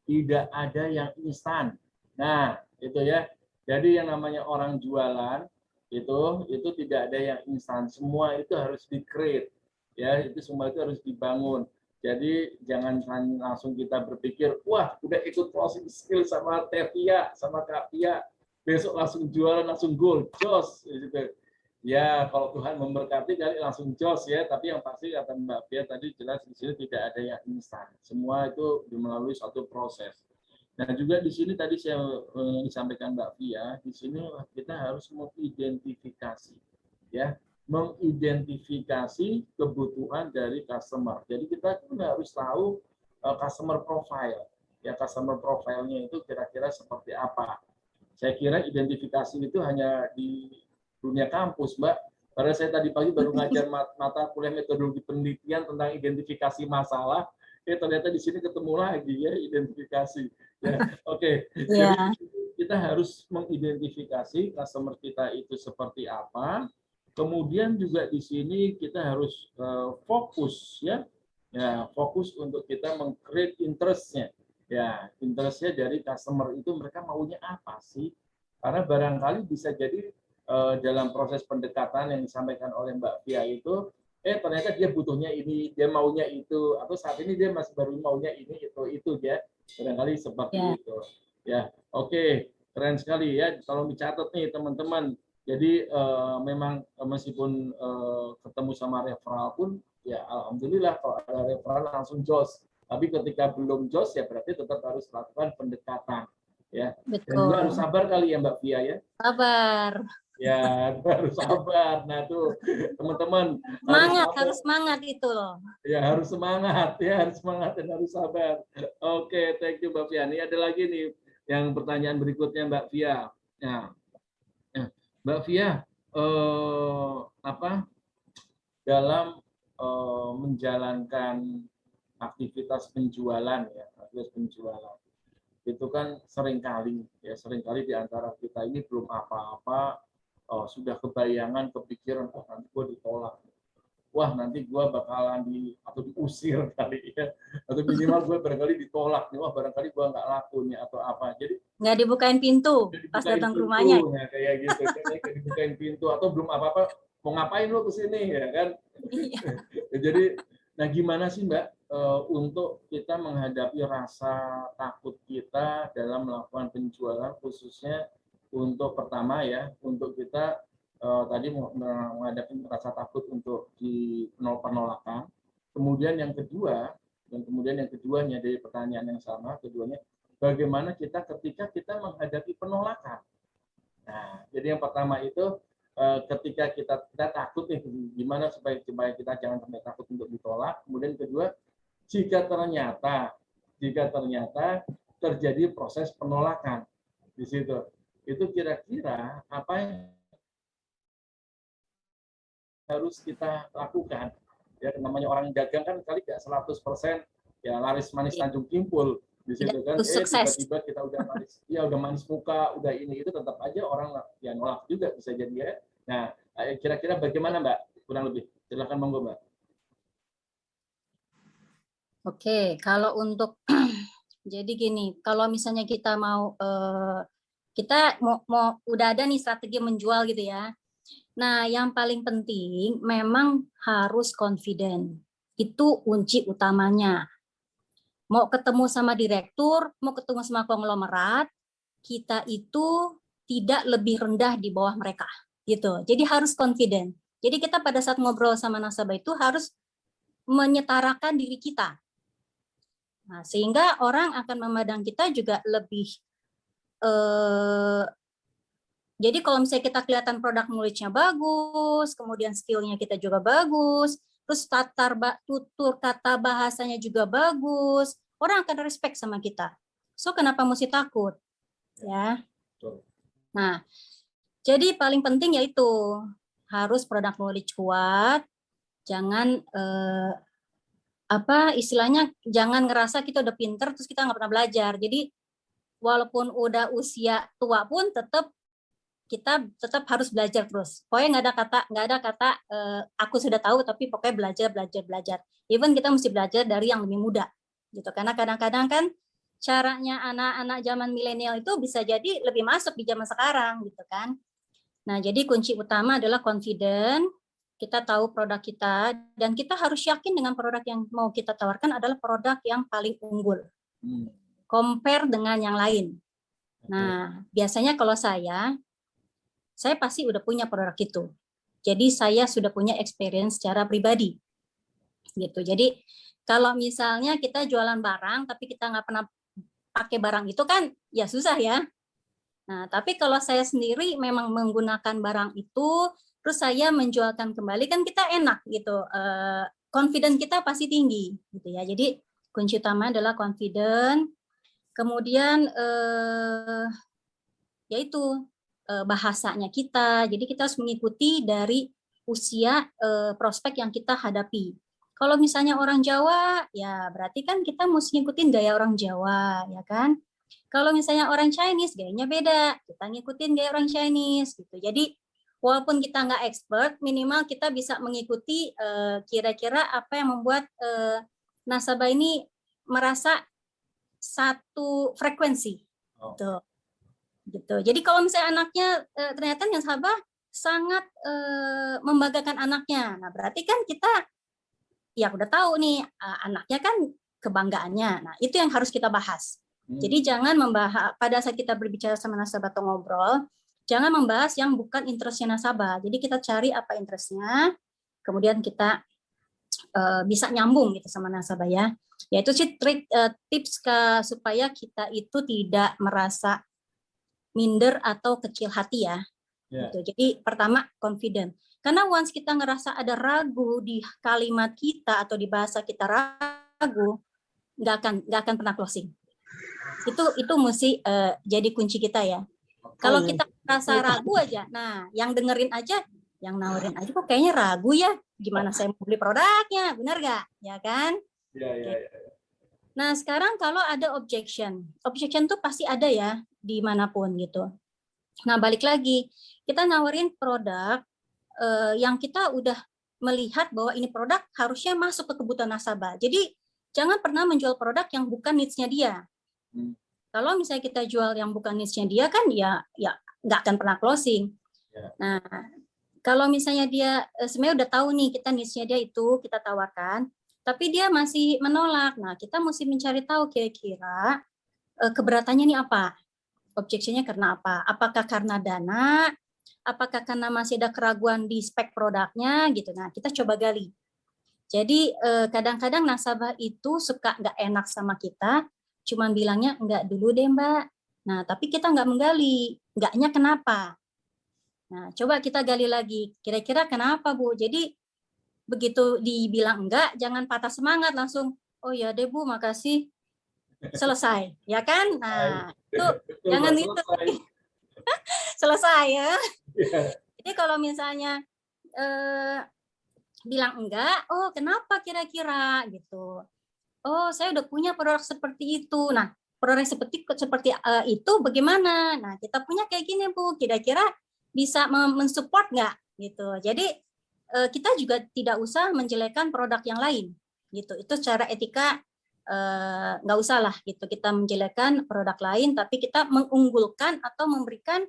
Tidak ada yang instan. Nah, itu ya. Jadi yang namanya orang jualan itu tidak ada yang instan. Semua itu harus di-create. Ya, itu semua itu harus dibangun. Jadi jangan langsung kita berpikir, wah, udah ikut closing skill sama Tevia, sama Kak Pia, besok langsung jualan, langsung gold, jos. Gitu. Ya, kalau Tuhan memberkati kali langsung jos ya. Tapi yang pasti kata Mbak Pia tadi jelas di sini tidak ada yang instan. Semua itu melalui suatu proses. Nah juga di sini tadi saya disampaikan Mbak Fia, di sini kita harus mengidentifikasi, ya, mengidentifikasi kebutuhan dari customer. Jadi kita harus tahu customer profile, ya customer profile-nya itu kira-kira seperti apa. Saya kira identifikasi itu hanya di dunia kampus, Mbak. Karena saya tadi pagi baru ngajar mata kuliah metodologi penelitian tentang identifikasi masalah. Ternyata di sini ketemu lagi ya identifikasi. Ya, oke. Yeah. Jadi kita harus mengidentifikasi customer kita itu seperti apa. Kemudian juga di sini kita harus fokus ya. Ya, fokus untuk kita meng-create interest-nya. Ya, interest-nya dari customer itu mereka maunya apa sih? Karena barangkali bisa jadi dalam proses pendekatan yang disampaikan oleh Mbak Fia itu ternyata dia butuhnya ini, dia maunya itu, atau saat ini dia masih baru maunya ini, itu ya, barangkali seperti itu. Ya, oke, keren sekali ya, tolong dicatat nih teman-teman. Jadi memang meskipun ketemu sama referral pun, ya alhamdulillah kalau ada referral langsung jos. Tapi ketika belum jos ya berarti tetap harus lakukan pendekatan. Ya. Dan juga harus sabar kali ya Mbak Fia ya. Sabar. Ya, harus sabar. Nah, tuh teman-teman harus semangat itu loh. Ya, harus semangat dan harus sabar. Oke, thank you Mbak Fia. Ini ada lagi nih yang pertanyaan berikutnya Mbak Fia. Nah, Mbak Fia, dalam menjalankan aktivitas penjualan ya, itu kan seringkali di antara kita ini belum apa-apa sudah kebayangan, kepikiran, nanti gue ditolak, wah nanti gue bakalan atau diusir kali ya, atau minimal gue barangkali ditolak nih, wah barangkali gue nggak laku nih atau apa, jadi nggak dibukain pintu pas datang ke rumahnya, nah, kayak gitu, kayak dibukain pintu atau belum apa-apa, mau ngapain lo kesini ya kan? Jadi, nah gimana sih Mbak untuk kita menghadapi rasa takut kita dalam melakukan penjualan, khususnya untuk pertama ya, untuk kita tadi menghadapi rasa takut untuk di penolakan. Kemudian yang keduanya dari pertanyaan yang sama, keduanya bagaimana kita ketika kita menghadapi penolakan. Nah, jadi yang pertama itu ketika kita takut nih, gimana supaya kita jangan sampai takut untuk ditolak. Kemudian kedua, jika ternyata terjadi proses penolakan di situ, itu kira-kira apa yang harus kita lakukan? Ya, namanya orang dagang kan kali nggak 100% ya laris manis Tanjung Kimpul di situ kan. Tiba-tiba kita udah manis, ya udah manis muka, udah ini itu tetap aja orang ya nolak juga bisa jadi ya. Nah, kira-kira bagaimana Mbak? Kurang lebih. Silakan monggo Mbak. Oke, kalau untuk Jadi gini, kalau misalnya kita mau udah ada nih strategi menjual gitu ya. Nah, yang paling penting memang harus confident. Itu kunci utamanya. Mau ketemu sama direktur, mau ketemu sama konglomerat, kita itu tidak lebih rendah di bawah mereka gitu. Jadi harus confident. Jadi kita pada saat ngobrol sama nasabah itu harus menyetarakan diri kita. Nah, sehingga orang akan memandang kita juga lebih jadi kalau misalnya kita kelihatan produk knowledge-nya bagus, kemudian skill-nya kita juga bagus, terus tutur kata bahasanya juga bagus, orang akan respect sama kita. So kenapa mesti takut? Ya. Nah, jadi paling penting yaitu harus produk knowledge kuat, jangan istilahnya jangan ngerasa kita udah pinter terus kita nggak pernah belajar. Jadi walaupun udah usia tua pun kita tetap harus belajar terus. Pokoknya nggak ada kata aku sudah tahu tapi pokoknya belajar. Even kita mesti belajar dari yang lebih muda gitu. Karena kadang-kadang kan caranya anak-anak zaman milenial itu bisa jadi lebih masuk di zaman sekarang gitu kan. Nah, jadi kunci utama adalah confident, kita tahu produk kita, dan kita harus yakin dengan produk yang mau kita tawarkan adalah produk yang paling unggul. Compare dengan yang lain. Nah, biasanya kalau saya pasti udah punya produk itu. Jadi saya sudah punya experience secara pribadi. Gitu. Jadi kalau misalnya kita jualan barang, tapi kita nggak pernah pakai barang itu kan, ya susah ya. Nah, tapi kalau saya sendiri memang menggunakan barang itu, terus saya menjualkan kembali, kan kita enak gitu. Confident kita pasti tinggi, gitu ya. Jadi kunci utama adalah confident. Kemudian yaitu bahasanya kita. Jadi kita harus mengikuti dari usia prospek yang kita hadapi. Kalau misalnya orang Jawa, ya berarti kan kita mesti ngikutin gaya orang Jawa, ya kan? Kalau misalnya orang Chinese, gayanya beda. Kita ngikutin gaya orang Chinese, gitu. Jadi, walaupun kita nggak expert, minimal kita bisa mengikuti kira-kira apa yang membuat nasabah ini merasa satu frekuensi. Gitu. Jadi kalau misalnya anaknya ternyata nasabah sangat membanggakan anaknya, nah berarti kan kita ya udah tahu nih anaknya kan kebanggaannya. Nah itu yang harus kita bahas. Jadi jangan membahas pada saat kita berbicara sama nasabah atau ngobrol, jangan membahas yang bukan interestnya nasabah. Jadi kita cari apa interestnya, kemudian kita bisa nyambung gitu sama nasabah ya. Yaitu sih tips supaya kita itu tidak merasa minder atau kecil hati ya. Gitu. Jadi pertama confident. Karena once kita ngerasa ada ragu di kalimat kita atau di bahasa kita ragu, nggak akan pernah closing. Itu mesti jadi kunci kita ya. Kalau kita merasa ragu aja, nah yang dengerin aja, yang nawarin aja kok kayaknya ragu ya, gimana saya mau beli produknya, benar nggak? Ya kan? Iya. Nah sekarang kalau ada objection tuh pasti ada ya dimanapun gitu. Nah balik lagi, kita nawarin produk yang kita udah melihat bahwa ini produk harusnya masuk ke kebutuhan nasabah. Jadi jangan pernah menjual produk yang bukan needs-nya dia. Kalau misalnya kita jual yang bukan niche-nya dia kan ya nggak akan pernah closing. Nah, kalau misalnya dia sebenarnya udah tahu nih kita niche-nya dia itu kita tawarkan, tapi dia masih menolak. Nah, kita mesti mencari tahu kira-kira keberatannya ini apa? Objection-nya karena apa? Apakah karena dana? Apakah karena masih ada keraguan di spek produknya gitu. Nah, kita coba gali. Jadi kadang-kadang nasabah itu suka nggak enak sama kita, cuman bilangnya enggak dulu deh Mbak. Nah, tapi kita nggak menggali, enggaknya kenapa? Nah, coba kita gali lagi, kira-kira kenapa Bu? Jadi begitu dibilang enggak, jangan patah semangat langsung, oh ya deh Bu, makasih, selesai, ya kan? Nah, itu jangan itu selesai ya. Jadi kalau misalnya bilang enggak, oh kenapa kira-kira gitu? Oh, saya udah punya produk seperti itu. Nah, produk seperti itu bagaimana? Nah, kita punya kayak gini, Bu. Kira-kira bisa mensupport nggak? Gitu. Jadi, kita juga tidak usah menjelekkan produk yang lain. Gitu. Itu secara etika nggak usah lah gitu kita menjelekkan produk lain, tapi kita mengunggulkan atau memberikan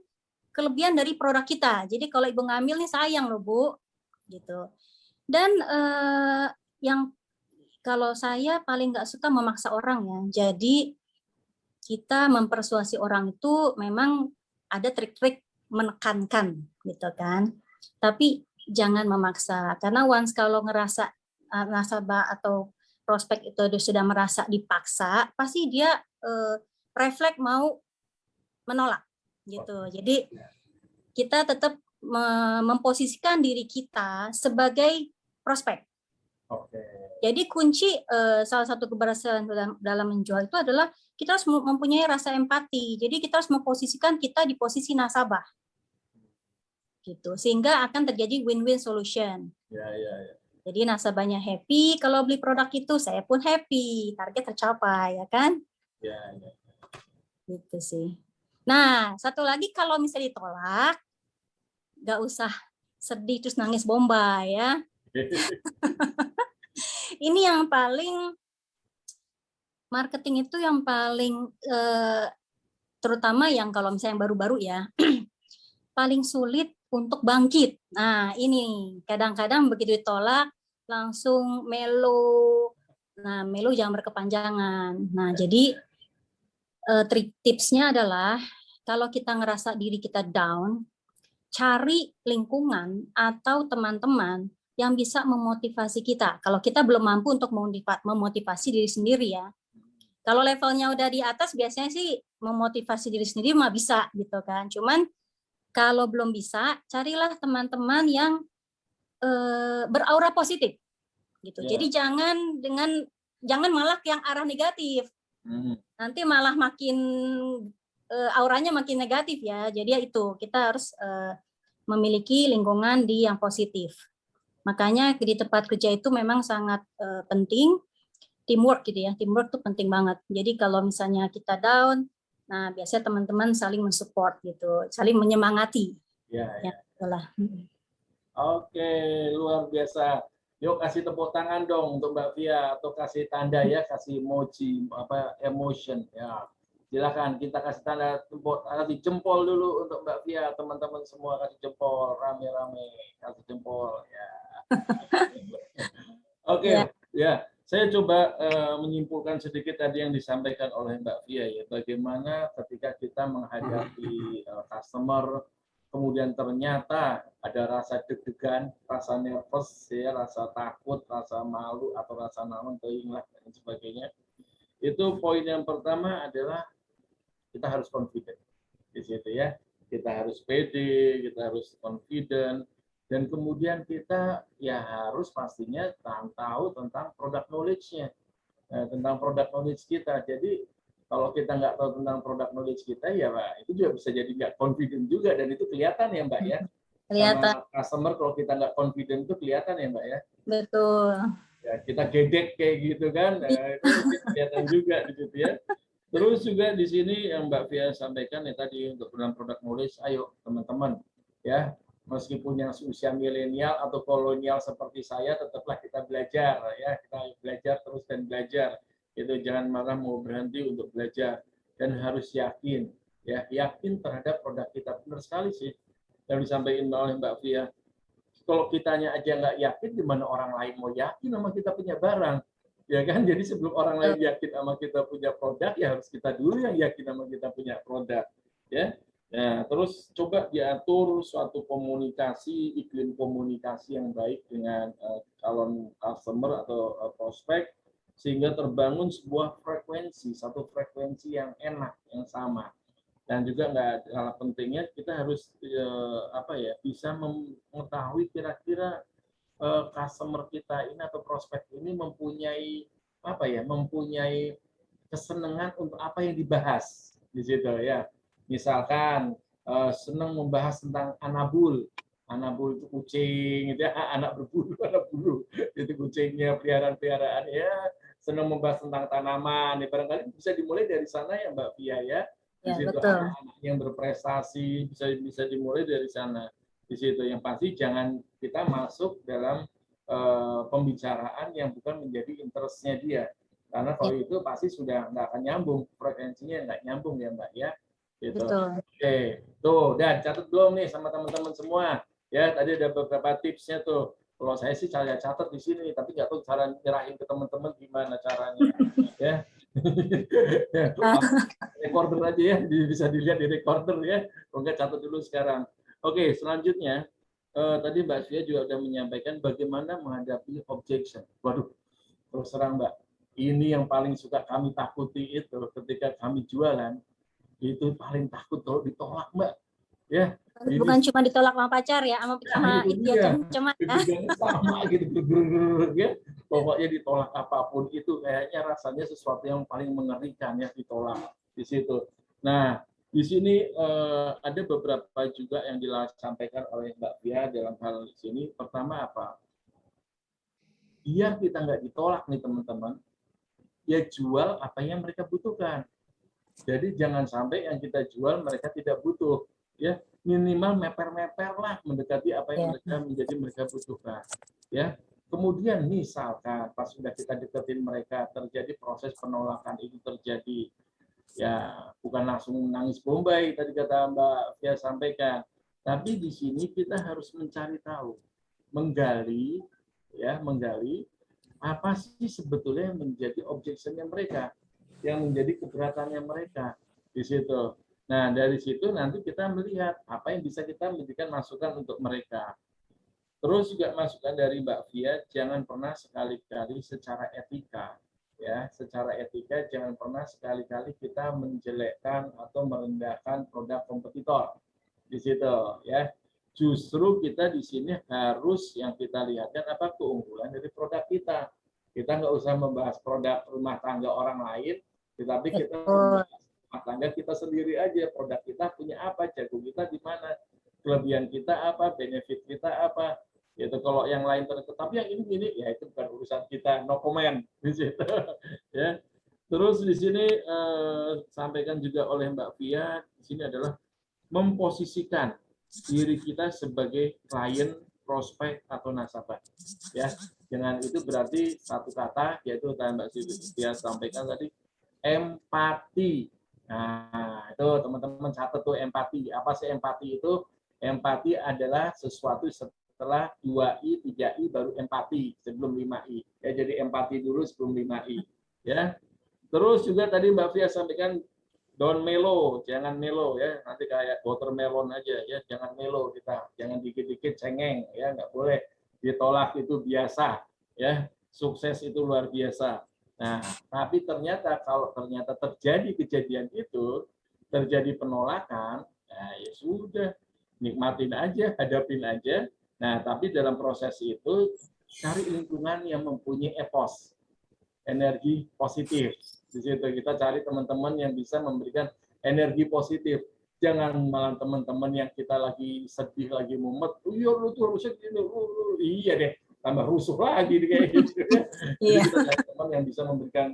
kelebihan dari produk kita. Jadi kalau ibu ngambil nih sayang loh Bu, gitu. Dan yang kalau saya paling nggak suka memaksa orang ya. Jadi kita mempersuasi orang itu memang ada trik-trik menekankan gitu kan. Tapi jangan memaksa karena once kalau ngerasa nasabah atau prospek itu sudah merasa dipaksa, pasti dia refleks mau menolak gitu. Jadi kita tetap memposisikan diri kita sebagai prospek. Jadi kunci salah satu keberhasilan dalam menjual itu adalah kita harus mempunyai rasa empati. Jadi kita harus memposisikan kita di posisi nasabah, gitu. Sehingga akan terjadi win-win solution. Jadi nasabahnya happy kalau beli produk itu, saya pun happy, target tercapai, ya kan? Gitu sih. Nah, satu lagi kalau misalnya ditolak, nggak usah sedih terus nangis bombay ya. Ini yang paling marketing itu yang paling terutama yang kalau misalnya yang baru-baru ya paling sulit untuk bangkit. Nah ini kadang-kadang begitu ditolak langsung melo. Nah melo jangan berkepanjangan. Nah jadi trik tipsnya adalah kalau kita ngerasa diri kita down, cari lingkungan atau teman-teman yang bisa memotivasi kita. Kalau kita belum mampu untuk memotivasi diri sendiri ya. Kalau levelnya udah di atas biasanya sih memotivasi diri sendiri mah bisa gitu kan. Cuman kalau belum bisa, carilah teman-teman yang beraura positif gitu. Jadi jangan malah yang arah negatif. Nanti malah makin auranya makin negatif ya. Jadi itu kita harus memiliki lingkungan yang positif. Makanya di tempat kerja itu memang sangat penting teamwork gitu ya. Teamwork itu penting banget. Jadi kalau misalnya kita down, nah biasanya teman-teman saling mensupport gitu, saling menyemangati. Ya, itulah. Oke, luar biasa. Yuk kasih tepuk tangan dong untuk Mbak Via atau kasih tanda ya, kasih emoji emotion ya. Silakan kita kasih tanda kasih jempol dulu untuk Mbak Via, teman-teman semua kasih jempol rame-rame, kasih jempol ya. Oke, ya. Saya coba menyimpulkan sedikit tadi yang disampaikan oleh Mbak Via ya, bagaimana ketika kita menghadapi customer, kemudian ternyata ada rasa deg-degan, rasa nervous, ya, rasa takut, rasa malu atau rasa namun teinglah dan sebagainya. Itu poin yang pertama adalah kita harus confident di situ ya. Kita harus pede, kita harus confident. Dan kemudian kita ya harus pastinya tahu tentang produk knowledge-nya, tentang produk knowledge kita. Jadi kalau kita nggak tahu tentang produk knowledge kita, ya Pak, itu juga bisa jadi nggak confident juga, dan itu kelihatan ya Mbak ya. Kelihatan. Sama customer kalau kita nggak confident itu kelihatan ya Mbak ya. Betul. Ya, kita gedek kayak gitu kan, itu kelihatan juga di situ ya. Terus juga di sini yang Mbak Via sampaikan ya tadi untuk dalam produk knowledge, ayo teman-teman ya. Meskipun yang usia milenial atau kolonial seperti saya, tetaplah kita belajar ya, kita belajar terus dan belajar. Itu jangan marah mau berhenti untuk belajar dan harus yakin ya, yakin terhadap produk kita. Benar sekali sih yang disampaikan oleh Mbak Via. Kalau kitanya aja nggak yakin, gimana orang lain mau yakin sama kita punya barang, ya kan? Jadi sebelum orang lain yakin sama kita punya produk, ya harus kita dulu yang yakin sama kita punya produk, ya. Nah, terus coba diatur suatu komunikasi, iklim komunikasi yang baik dengan calon customer atau prospek, sehingga terbangun sebuah frekuensi, satu frekuensi yang enak, yang sama. Dan juga nggak kalah pentingnya, kita harus bisa mengetahui kira-kira customer kita ini atau prospek ini mempunyai mempunyai kesenangan untuk apa yang dibahas di situ ya. Misalkan senang membahas tentang anabul itu kucing, itu ya, anak berbulu itu kucingnya, peliharaan ya, senang membahas tentang tanaman, ya, barangkali bisa dimulai dari sana ya Mbak Via ya. Di situ anak-anak yang berprestasi bisa dimulai dari sana. Di situ yang pasti jangan kita masuk dalam pembicaraan yang bukan menjadi interestnya dia. Karena kalau itu pasti sudah nggak akan nyambung, frekuensinya nggak nyambung ya Mbak ya. Gitu. Betul. Oke, tuh dan catat belum nih sama teman-teman semua. Ya tadi ada beberapa tipsnya tuh. Kalau saya sih saya catat di sini, tapi nggak tahu cara nyerahin ke teman-teman gimana caranya. Ya. Recorder aja ya, bisa dilihat di recorder ya. Enggak catat dulu sekarang. Oke, selanjutnya tadi Mbak Fia juga sudah menyampaikan bagaimana menghadapi objection. Waduh, terus terang Mbak, ini yang paling suka kami takuti itu ketika kami jualan, itu paling takut kalau ditolak Mbak. Ya, Bukan cuma ditolak sama pacar ya, sama dia cuma sama gitu, ya. Pokoknya ditolak apapun itu kayaknya rasanya sesuatu yang paling mengerikan ya ditolak di situ. Nah, di sini ada beberapa juga yang disampaikan oleh Mbak Fia dalam hal di sini. Pertama apa? Biar kita nggak ditolak nih teman-teman, ya jual apa yang mereka butuhkan. Jadi jangan sampai yang kita jual mereka tidak butuh. Ya, minimal meper-meper lah mendekati apa yang mereka butuhkan. Ya. Kemudian misalkan pas sudah kita deketin mereka terjadi proses penolakan itu terjadi, ya bukan langsung nangis bombay tadi kata Mbak Fia sampaikan, tapi di sini kita harus mencari tahu, menggali apa sih sebetulnya yang menjadi objectionnya mereka, yang menjadi keberatannya mereka di situ. Nah, dari situ nanti kita melihat apa yang bisa kita memberikan masukan untuk mereka. Terus juga masukan dari Mbak Fia, jangan pernah sekali-kali secara etika, ya, secara etika jangan pernah sekali-kali kita menjelekkan atau merendahkan produk kompetitor di situ, ya. Justru kita di sini harus yang kita lihatkan apa keunggulan dari produk kita. Kita nggak usah membahas produk rumah tangga orang lain, tetapi kita membahas rumah tangga kita sendiri aja. Produk kita punya apa, jago kita di mana, kelebihan kita apa, benefit kita apa. Gitu. Kalau yang lain tapi yang ini ya itu bukan urusan kita, no comment di situ. Ya. Terus di sini sampaikan juga oleh Mbak Fia, di sini adalah memposisikan diri kita sebagai klien, prospek atau nasabah. Ya, dengan itu berarti satu kata yaitu Mbak Fia sampaikan tadi, empati. Nah, itu teman-teman catat tuh empati. Apa sih empati itu? Empati adalah sesuatu setelah 2I, 3I baru empati sebelum 5I. Ya, jadi empati dulu sebelum 5I. Ya. Terus juga tadi Mbak Fia sampaikan don't melo, jangan melo ya. Nanti kayak watermelon aja ya, jangan melo kita. Jangan dikit-dikit cengeng ya, nggak boleh. Ditolak itu biasa ya. Sukses itu luar biasa. Nah, tapi ternyata kalau ternyata terjadi kejadian itu, terjadi penolakan, nah ya sudah, nikmatin aja, hadapin aja. Nah, tapi dalam proses itu cari lingkungan yang mempunyai ethos, energi positif. Di situ kita cari teman-teman yang bisa memberikan energi positif. Jangan malah teman-teman yang kita lagi sedih, lagi mumet, iya lu tuh harusnya gini, iya deh, tambah rusuh lagi kayak gitu. Jadi kita cari teman yang bisa memberikan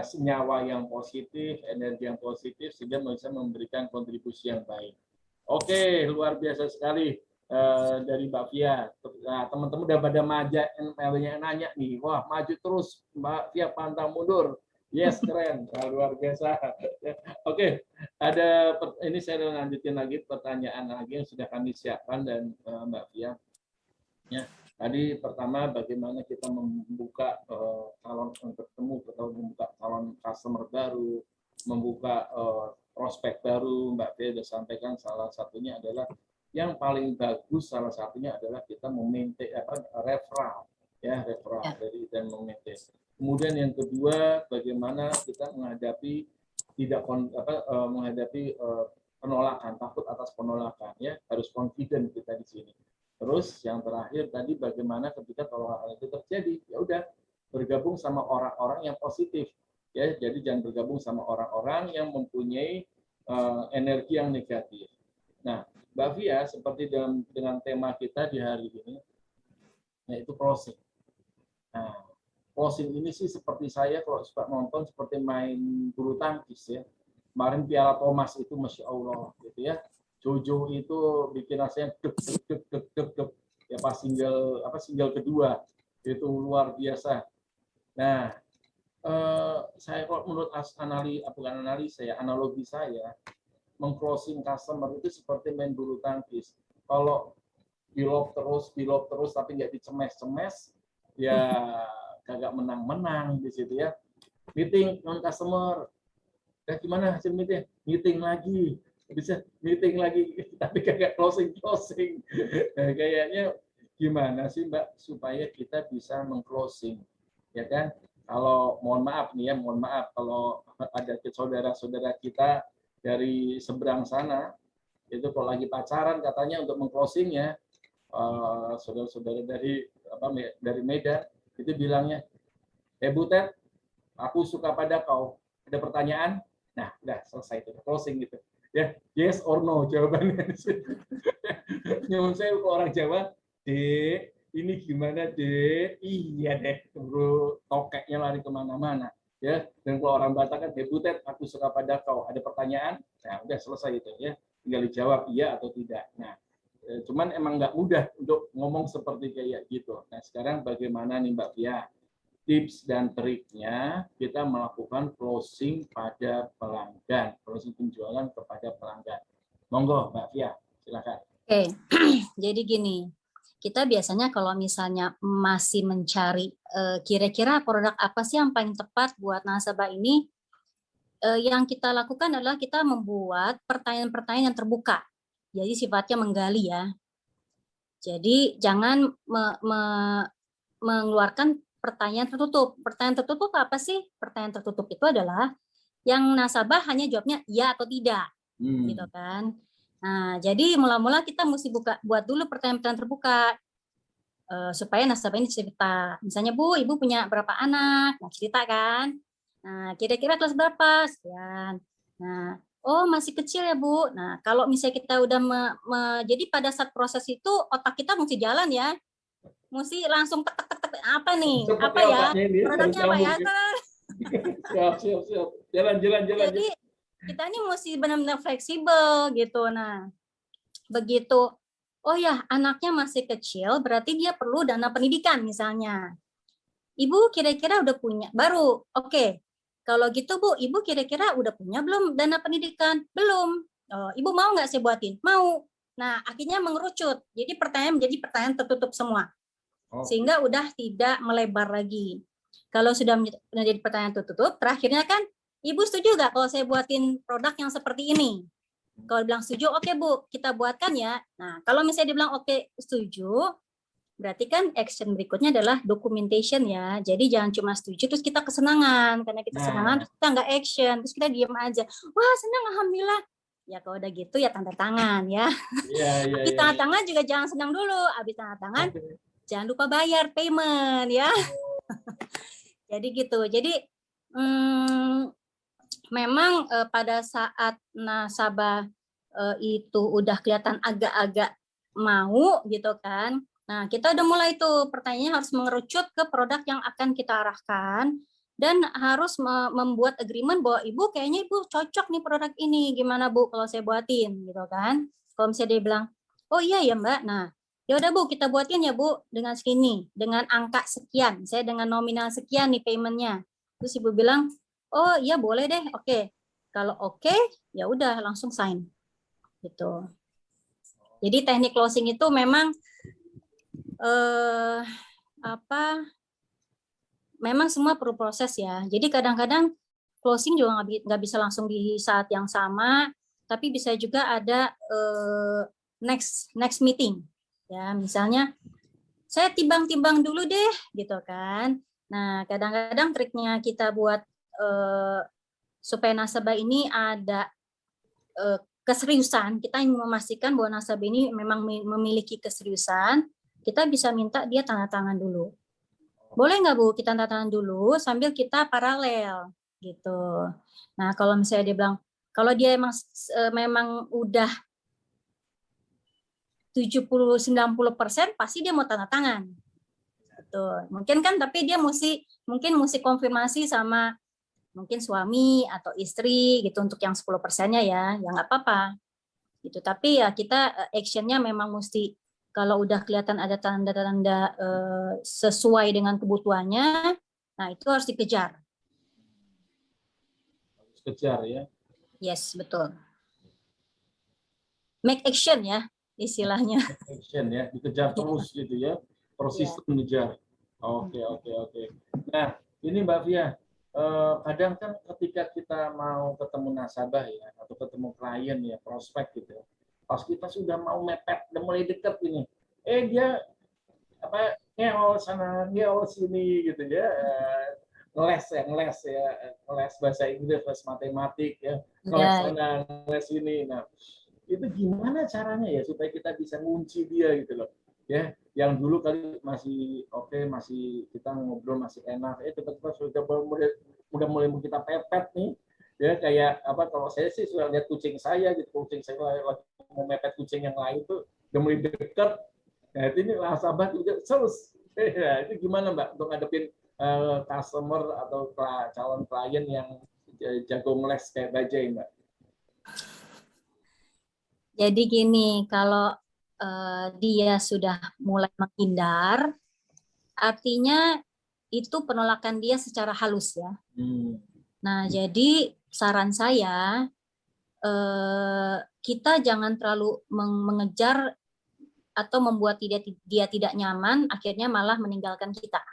senyawa yang positif, energi yang positif, sehingga bisa memberikan kontribusi yang baik. Oke, luar biasa sekali dari Mbak Fia. Nah, teman-teman udah pada nanya nih, wah maju terus Mbak Fia pantang mundur. Yes, keren, luar biasa. Oke, ada ini saya lanjutin lagi pertanyaan lagi yang sudah kami siapkan dan Mbak Fia. Ya, tadi pertama bagaimana kita membuka calon bertemu atau membuka calon customer baru, membuka prospek baru. Mbak Fia sudah sampaikan salah satunya adalah yang paling bagus, salah satunya adalah kita memaintain referral, ya referral dari dan memaintain. Kemudian yang kedua, bagaimana kita menghadapi menghadapi penolakan, takut atas penolakan, ya harus confident kita di sini. Terus yang terakhir tadi bagaimana ketika penolakan itu terjadi, ya udah bergabung sama orang-orang yang positif, ya jadi jangan bergabung sama orang-orang yang mempunyai energi yang negatif. Nah, Mbak Fia, seperti dengan tema kita di hari ini, yaitu closing. Nah, closing ini sih seperti saya kalau suka nonton seperti main bulu tangkis ya. Kemarin Piala Thomas itu Masya Allah gitu ya. Jojo itu bikin rasanya deg. Ya pas single kedua itu luar biasa. Nah, saya kok menurut analogi saya, meng-closing customer itu seperti main bulu tangkis. Kalau di-lob terus tapi nggak dicemes-cemes, ya kagak menang-menang di situ ya. Meeting non customer, gimana hasil meeting? Meeting lagi, bisa meeting lagi, tapi kagak closing. Kayaknya gimana sih Mbak supaya kita bisa meng-closing, ya kan? Kalau mohon maaf kalau ada saudara-saudara kita dari seberang sana itu kalau lagi pacaran katanya untuk meng-closingnya, saudara-saudara dari Medan itu bilangnya, Butet, aku suka pada kau, ada pertanyaan? Nah, udah selesai itu, closing gitu. Ya, yes or no jawabannya. Nyuwun saya orang Jawa, Dek, ini gimana, Dek? Iya deh, bro, tokeknya lari kemana-mana. Ya, dan kalau orang Batak kan, Butet, aku suka pada kau, ada pertanyaan? Nah, udah selesai itu ya, tinggal dijawab iya atau tidak. Nah, cuman emang nggak mudah untuk ngomong seperti kayak gitu. Nah, sekarang bagaimana nih Mbak Pia? Tips dan triknya kita melakukan closing pada pelanggan, closing penjualan kepada pelanggan. Monggo Mbak Pia, silakan. Oke, jadi gini, kita biasanya kalau misalnya masih mencari kira-kira produk apa sih yang paling tepat buat nasabah ini, yang kita lakukan adalah kita membuat pertanyaan-pertanyaan yang terbuka. Jadi sifatnya menggali ya. Jadi jangan mengeluarkan pertanyaan tertutup. Pertanyaan tertutup apa sih? Pertanyaan tertutup itu adalah yang nasabah hanya jawabnya iya atau tidak, gitu kan. Nah, jadi mula-mula kita mesti buat dulu pertanyaan-pertanyaan terbuka supaya nasabah ini cerita. Misalnya, Bu, Ibu punya berapa anak? Nah, cerita kan. Nah, kira-kira kelas berapa? Sekian. Nah, oh masih kecil ya, Bu. Nah, kalau misalnya kita udah jadi pada saat proses itu otak kita mesti jalan ya. Mesti langsung tek apa nih? Cepet apa ya? Produknya apa ya? Siap. Jalan. Jadi kita ini mesti benar-benar fleksibel gitu. Nah, begitu. Oh ya, anaknya masih kecil, berarti dia perlu dana pendidikan misalnya. Ibu kira-kira udah punya? Baru. Oke. Kalau gitu Bu, Ibu kira-kira udah punya belum dana pendidikan? Belum. Oh, Ibu mau nggak saya buatin? Mau. Nah, akhirnya mengerucut. Jadi pertanyaan menjadi pertanyaan tertutup semua. Sehingga udah tidak melebar lagi. Kalau sudah menjadi pertanyaan tertutup, terakhirnya kan, Ibu setuju nggak kalau saya buatin produk yang seperti ini? Kalau bilang setuju, oke Bu, kita buatkan ya. Nah, kalau misalnya dibilang oke, setuju, berarti kan action berikutnya adalah documentation ya. Jadi jangan cuma setuju, terus kita kesenangan. Karena kita kesenangan, terus kita nggak action, terus kita diam aja. Wah, senang, alhamdulillah. Ya kalau udah gitu ya tanda tangan ya. Habis tanda tangan juga jangan senang dulu. Habis tanda tangan, jangan lupa bayar payment ya. Jadi gitu. Jadi memang pada saat nasabah itu udah kelihatan agak-agak mau gitu kan. Nah, kita udah mulai tuh pertanyaannya harus mengerucut ke produk yang akan kita arahkan dan harus membuat agreement bahwa Ibu kayaknya Ibu cocok nih produk ini. Gimana Bu kalau saya buatin gitu kan. Kalau misalnya dia bilang, "Oh iya ya, Mbak." Nah, ya udah Bu, kita buatin ya Bu dengan segini, dengan angka sekian, saya dengan nominal sekian nih paymentnya. Terus Ibu bilang, oh iya boleh deh, oke. Kalau oke, ya udah langsung sign, gitu. Jadi teknik closing itu memang memang semua perlu proses ya. Jadi kadang-kadang closing juga nggak bisa langsung di saat yang sama, tapi bisa juga ada next meeting. Ya, misalnya saya timbang-timbang dulu deh, gitu kan. Nah, kadang-kadang triknya kita buat supaya nasabah ini ada keseriusan, kita ingin memastikan bahwa nasabah ini memang memiliki keseriusan, kita bisa minta dia tanda tangan dulu. Boleh nggak Bu, kita tanda tangan dulu sambil kita paralel, gitu. Nah, kalau misalnya dia bilang, kalau dia memang udah 70-90% pasti dia mau tanda tangan. Betul. Mungkin kan tapi dia mesti konfirmasi sama mungkin suami atau istri gitu untuk yang 10%-nya ya nggak apa-apa. Gitu. Tapi ya kita action-nya memang mesti kalau udah kelihatan ada tanda-tanda sesuai dengan kebutuhannya, nah itu harus dikejar. kejar ya. Yes, betul. Make action ya istilahnya. Action ya, dikejar terus gitu ya, persisten ngejar. Oke. Nah, ini Mbak Via, kadang kan ketika kita mau ketemu nasabah ya, atau ketemu klien ya, prospek gitu, pas kita sudah mau mepet, udah mulai deket ini, dia apa ngeol sana, ngeol sini gitu ya, ngeles bahasa Inggris, les matematik ya, ngeles sana, ngeles sini. Nah, itu gimana caranya ya supaya kita bisa ngunci dia gitu loh ya, yang dulu kali masih oke, masih kita ngobrol masih enak, tiba-tiba sudah mulai kita pepet nih ya, kayak apa, kalau saya sih sudah lihat kucing saya gitu, kucing saya lagi mau mepet kucing yang lain tuh udah mulai dekat. Nah ini nasabah juga terus ya, itu gimana Mbak untuk ngadepin customer atau calon klien yang jago ngeles kayak Bajai Mbak? Jadi gini, kalau dia sudah mulai menghindar, artinya itu penolakan dia secara halus ya. Nah, jadi saran saya, kita jangan terlalu mengejar atau membuat dia tidak nyaman, akhirnya malah meninggalkan kita.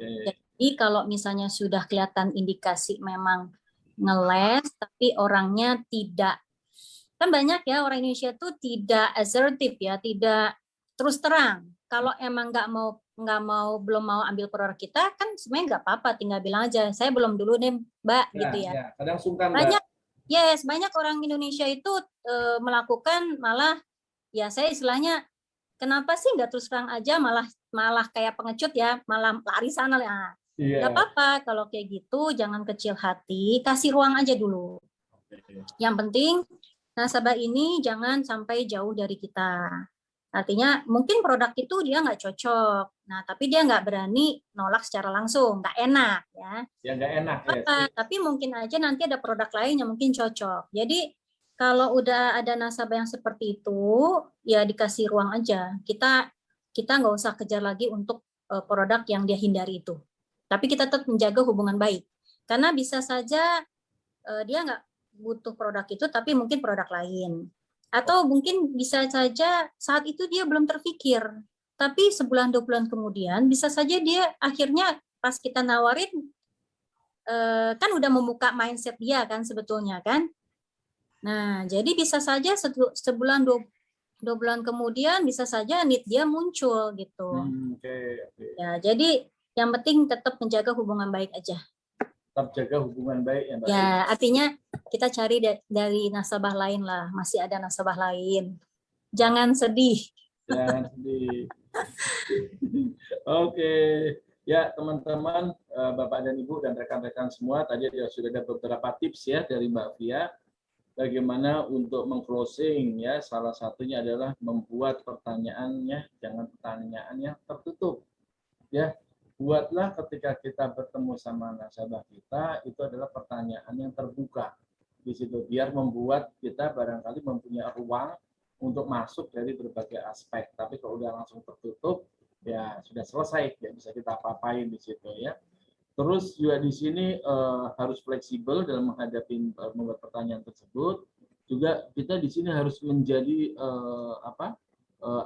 Jadi kalau misalnya sudah kelihatan indikasi memang ngeles, tapi orangnya tidak, kan banyak ya orang Indonesia itu tidak assertif ya, tidak terus terang. Kalau emang belum mau ambil produk kita, kan sebenarnya nggak apa-apa, tinggal bilang aja saya belum dulu nih Mbak gitu ya. Kadang sungkan Mbak. Banyak orang Indonesia itu melakukan malah ya, saya istilahnya kenapa sih nggak terus terang aja, malah kayak pengecut ya, malah lari sana lah. Nggak apa-apa kalau kayak gitu, jangan kecil hati, kasih ruang aja dulu. Yang penting nasabah ini jangan sampai jauh dari kita. Artinya mungkin produk itu dia nggak cocok, nah tapi dia nggak berani nolak secara langsung, nggak enak ya. Ya nggak enak ya. Tapi mungkin aja nanti ada produk lain yang mungkin cocok. Jadi kalau udah ada nasabah yang seperti itu, ya dikasih ruang aja. Kita nggak usah kejar lagi untuk produk yang dia hindari itu. Tapi kita tetap menjaga hubungan baik. Karena bisa saja dia nggak butuh produk itu, tapi mungkin produk lain. Atau mungkin bisa saja saat itu dia belum terpikir. Tapi sebulan 2 bulan kemudian bisa saja dia akhirnya pas kita nawarin, kan udah membuka mindset dia kan sebetulnya kan. Nah, jadi bisa saja sebulan 2 bulan kemudian bisa saja need dia muncul gitu. Ya, jadi yang penting tetap menjaga hubungan baik aja. Tetap jaga hubungan baik ya Mbak. Ya, artinya kita cari dari nasabah lain lah, masih ada nasabah lain. Jangan sedih. Jangan sedih. Oke. Ya, teman-teman, Bapak dan Ibu dan rekan-rekan semua, tadi sudah ada beberapa tips ya dari Mbak Via bagaimana untuk meng-closing ya. Salah satunya adalah membuat pertanyaannya jangan pertanyaan yang tertutup. Ya, buatlah ketika kita bertemu sama nasabah kita itu adalah pertanyaan yang terbuka di situ, biar membuat kita barangkali mempunyai ruang untuk masuk dari berbagai aspek. Tapi kalau udah langsung tertutup, ya sudah selesai, tidak bisa kita apa-apain di situ ya. Terus juga di sini harus fleksibel dalam menghadapi membuat pertanyaan tersebut. Juga kita di sini harus menjadi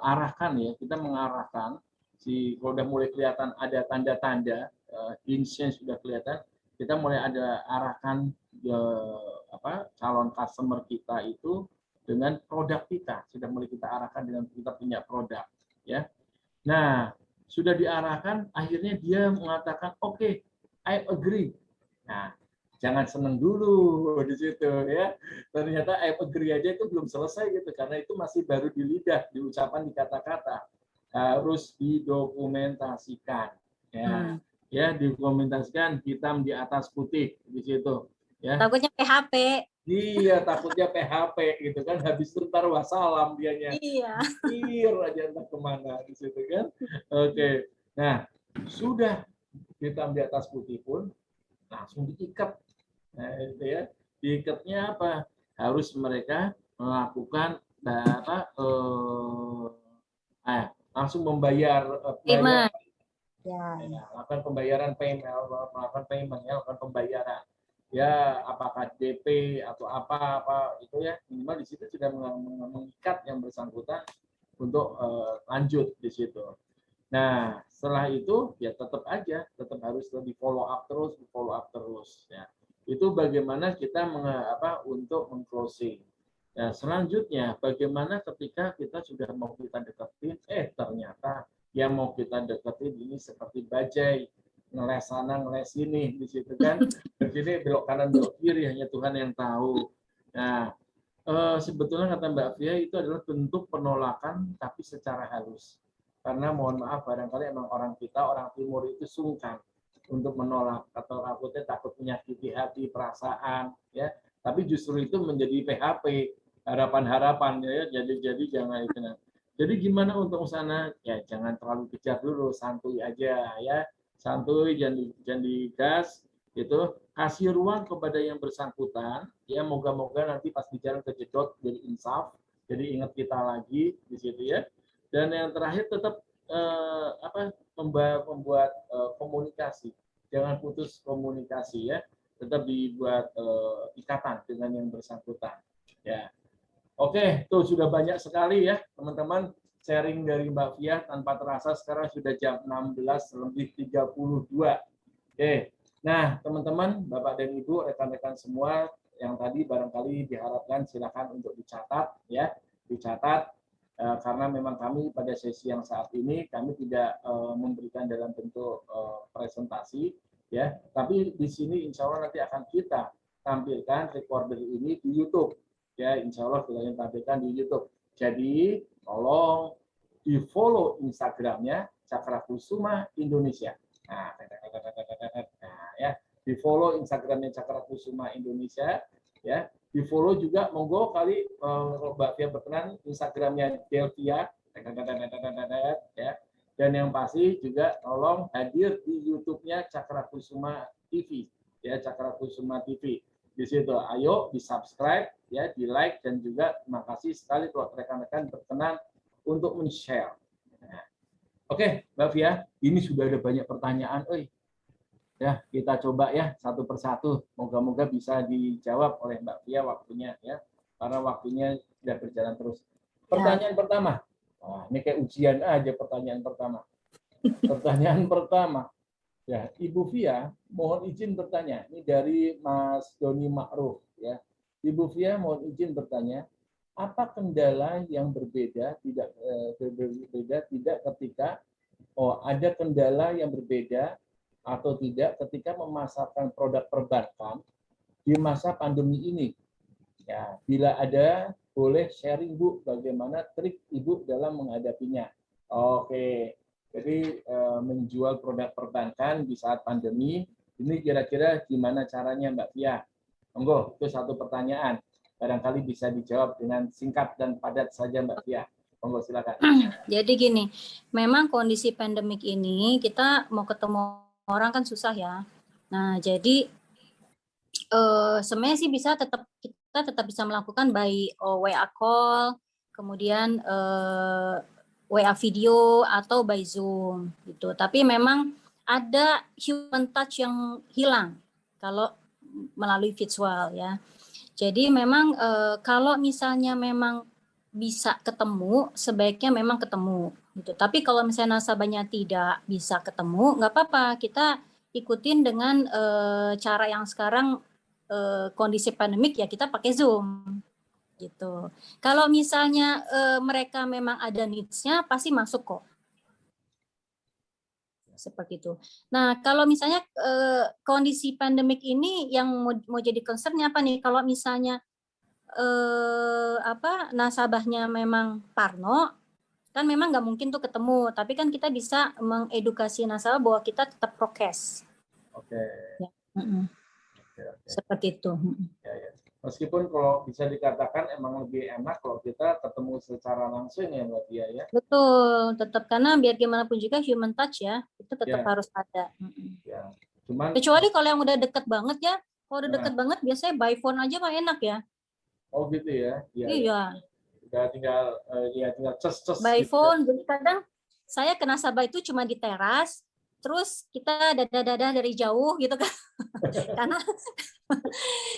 arahkan ya, kita mengarahkan kalau udah mulai kelihatan ada tanda-tanda hints-nya sudah kelihatan, kita mulai ada arahkan calon customer kita itu dengan produk kita, sudah mulai kita arahkan dengan kita punya produk ya. Nah, sudah diarahkan, akhirnya dia mengatakan oke, I agree. Nah, jangan seneng dulu di situ ya. Ternyata I agree aja itu belum selesai gitu, karena itu masih baru di lidah, di ucapan, di kata-kata. Harus didokumentasikan ya. Ya, dokumentasikan hitam di atas putih di situ ya. Takutnya PHP. Iya, takutnya PHP gitu kan, habis itu ntar wassalam dianya. Iya. Pikir aja entah kemana di situ kan. Oke. Nah, sudah hitam di atas putih pun langsung diikat. Nah, itu ya. Diikatnya apa? Harus mereka melakukan langsung membayar Ya. Lakukan pembayaran payment ya, lakukan pembayaran ya apakah DP atau apa itu ya, minimal di situ sudah mengikat yang bersangkutan untuk lanjut di situ. Nah, setelah itu ya tetap harus di follow up terus ya. Itu bagaimana kita untuk mengclosing. Nah, selanjutnya bagaimana ketika kita sudah mau kita deketin, ternyata yang mau kita deketin ini seperti bajai, ngeles sana ngeles sini di situ kan. Di sini belok kanan belok kiri hanya Tuhan yang tahu. Nah, sebetulnya kata Mbak Fia itu adalah bentuk penolakan tapi secara halus. Karena mohon maaf barangkali emang orang timur itu sungkan untuk menolak atau takut menyakiti hati, perasaan ya. Tapi justru itu menjadi PHP, harapan-harapan ya. Jadi jangan itu. Jadi gimana untuk sana? Ya jangan terlalu kejar dulu, santuy aja ya. Santuy, jangan digas gitu. Kasih ruang kepada yang bersangkutan ya, moga-moga nanti pas di jalan kejedot jadi insaf, jadi ingat kita lagi di situ ya. Dan yang terakhir tetap membuat komunikasi, jangan putus komunikasi ya, tetap dibuat ikatan dengan yang bersangkutan ya. Oke, tuh sudah banyak sekali ya teman-teman sharing dari Mbak Fia, tanpa terasa sekarang sudah jam 16:32. Oke. Nah, teman-teman, Bapak dan Ibu, rekan-rekan semua yang tadi barangkali diharapkan silakan untuk dicatat ya, dicatat karena memang kami pada sesi yang saat ini kami tidak memberikan dalam bentuk presentasi ya, tapi di sini insya Allah nanti akan kita tampilkan recorder ini di YouTube ya, insya Allah kita tampilkan di YouTube. Jadi tolong di follow Instagramnya Cakra Kusuma Indonesia. Nah, ya, di follow Instagramnya Cakra Kusuma Indonesia ya, di follow juga monggo kali Mbak Fia berkenan Instagramnya Delvia ya, dan yang pasti juga tolong hadir di YouTube-nya Cakra Kusuma TV ya, Cakra Kusuma TV. Di situ ayo di subscribe ya, di like, dan juga terima kasih sekali kalau rekan-rekan berkenan untuk men-share. Nah, oke, Mbak Fia, ini sudah ada banyak pertanyaan. Ya, kita coba ya satu persatu. Moga-moga bisa dijawab oleh Mbak Fia waktunya ya, karena waktunya sudah berjalan terus. Pertanyaan pertama. Wah, ini kayak ujian aja pertanyaan pertama. Pertanyaan pertama. Ya, Ibu Fia, mohon izin bertanya. Ini dari Mas Doni Ma'ruf ya. Ibu Fia mohon izin bertanya, apa kendala yang berbeda tidak ketika ada kendala yang berbeda atau tidak ketika memasarkan produk perbankan di masa pandemi ini? Ya, bila ada boleh sharing Bu, bagaimana trik Ibu dalam menghadapinya? Oke. Jadi menjual produk perbankan di saat pandemi, ini kira-kira gimana caranya Mbak Fia? Monggo, itu satu pertanyaan. Barangkali bisa dijawab dengan singkat dan padat saja Mbak Fia. Monggo silakan. Jadi gini, memang kondisi pandemik ini kita mau ketemu orang kan susah ya. Nah, jadi sebenarnya sih kita tetap bisa melakukan by WA call, kemudian WA video atau by Zoom gitu. Tapi memang ada human touch yang hilang kalau melalui visual ya. Jadi memang kalau misalnya memang bisa ketemu, sebaiknya memang ketemu gitu. Tapi kalau misalnya nasabahnya tidak bisa ketemu, nggak apa-apa, kita ikutin dengan cara yang sekarang kondisi pandemik ya, kita pakai Zoom gitu. Kalau misalnya mereka memang ada needs-nya, pasti masuk kok. Seperti itu. Nah, kalau misalnya kondisi pandemik ini yang mau jadi concern-nya apa nih? Kalau misalnya nasabahnya memang parno, kan memang nggak mungkin tuh ketemu. Tapi kan kita bisa mengedukasi nasabah bahwa kita tetap prokes. Oke. Ya. Seperti itu. Ya. Meskipun kalau bisa dikatakan emang lebih enak kalau kita ketemu secara langsung ya Mbak Fia ya. Betul, tetap, karena biar gimana pun juga human touch ya, itu tetap harus ada. Ya. Cuman kecuali kalau yang udah deket banget ya, kalau udah deket banget biasanya by phone aja mah enak ya. Oh gitu ya. Iya. Tinggal ces by gitu. phone. Jadi kadang saya ke nasabah itu cuma di teras, terus kita dadah-dadah dari jauh gitu kan.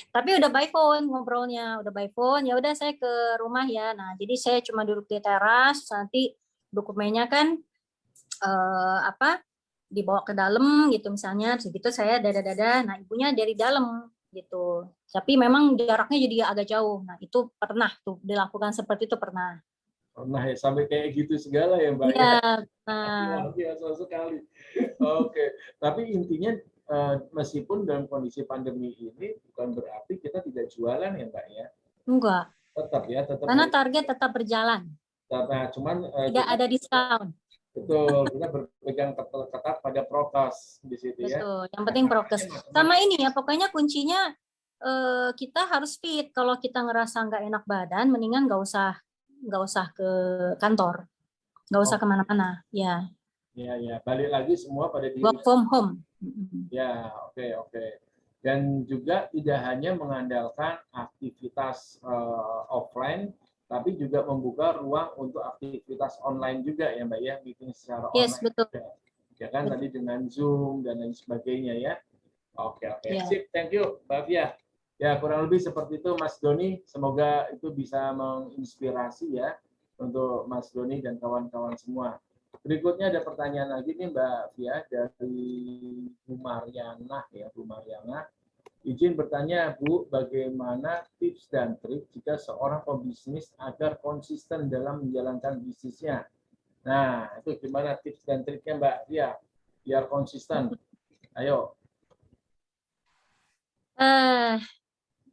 Tapi udah by phone ngobrolnya, udah by phone. Ya udah saya ke rumah ya. Nah, jadi saya cuma duduk di teras, nanti dokumennya kan apa dibawa ke dalam gitu misalnya, segitu saya dada-dada. Nah, ibunya dari dalam gitu. Tapi memang jaraknya jadi agak jauh. Nah, itu pernah tuh dilakukan seperti itu pernah. Pernah ya sampai kayak gitu segala ya Mbak Iya, ya. nah, Luar biasa sekali. Oke, tapi intinya meskipun dalam kondisi pandemi ini bukan berarti kita tidak jualan ya Mbak ya. enggak. Tetap ya, tetap Karena harus. target tetap berjalan. Nah, cuman Tidak kita ada diskon. betul kita berpegang ketat pada prokes di situ ya. Betul. Yang penting prokes. Sama ini ya, pokoknya kuncinya kita harus fit. Kalau kita ngerasa nggak enak badan, mendingan nggak usah ke kantor, nggak usah kemana-mana. Ya, Ya, balik lagi semua pada diri. work from home. Ya, oke. Dan juga tidak hanya mengandalkan aktivitas offline, tapi juga membuka ruang untuk aktivitas online juga ya Mbak ya, meeting secara Yes, online. betul. Ya kan tadi dengan Zoom dan lain sebagainya ya. Oke. Ya. Sip, thank you Mbak Fia. Ya, kurang lebih seperti itu Mas Doni. Semoga itu bisa menginspirasi ya untuk Mas Doni dan kawan-kawan semua. Berikutnya ada pertanyaan lagi nih Mbak Fia dari Bu Mariana ya, Bu Mariana. Izin bertanya Bu, bagaimana tips dan trik jika seorang pebisnis agar konsisten dalam menjalankan bisnisnya? Nah, itu gimana tips dan triknya Mbak Fia biar konsisten? Ayo.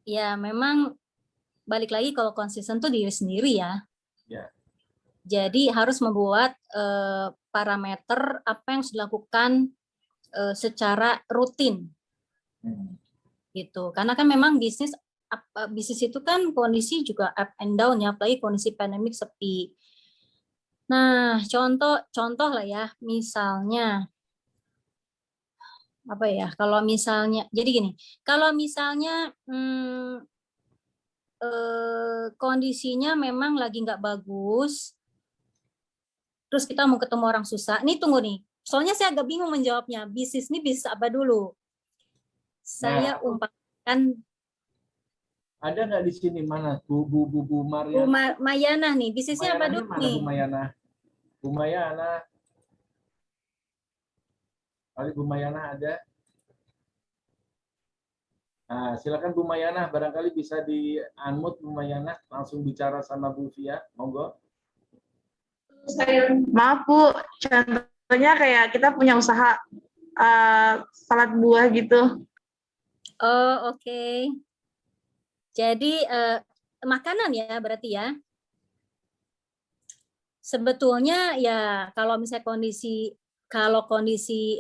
Ya memang balik lagi kalau konsisten tuh diri sendiri ya. Ya. Jadi harus membuat parameter apa yang harus dilakukan secara rutin gitu. Karena kan memang bisnis itu kan kondisi juga up and down ya, apalagi kondisi pandemik sepi. Nah, contoh lah ya, misalnya apa ya? Kalau misalnya, jadi gini, kalau misalnya kondisinya memang lagi nggak bagus, terus kita mau ketemu orang susah. Ini tunggu nih, soalnya saya agak bingung menjawabnya. Bisnis ini bisnis apa dulu? Saya umpamakan. Ada nggak di sini mana Bu Maria? Bu Mayana nih, bisnisnya apa dulu nih? Bu Mayana. Bu Mayana. Kali Bu Mayana ada. Nah, silakan Bu Mayana, barangkali bisa di-unmute Bu Mayana, langsung bicara sama Bu Fia, monggo. Maaf Bu, contohnya kayak kita punya usaha salad buah gitu. Oh, oke. Jadi makanan ya berarti ya. Sebetulnya ya kalau misalnya kondisi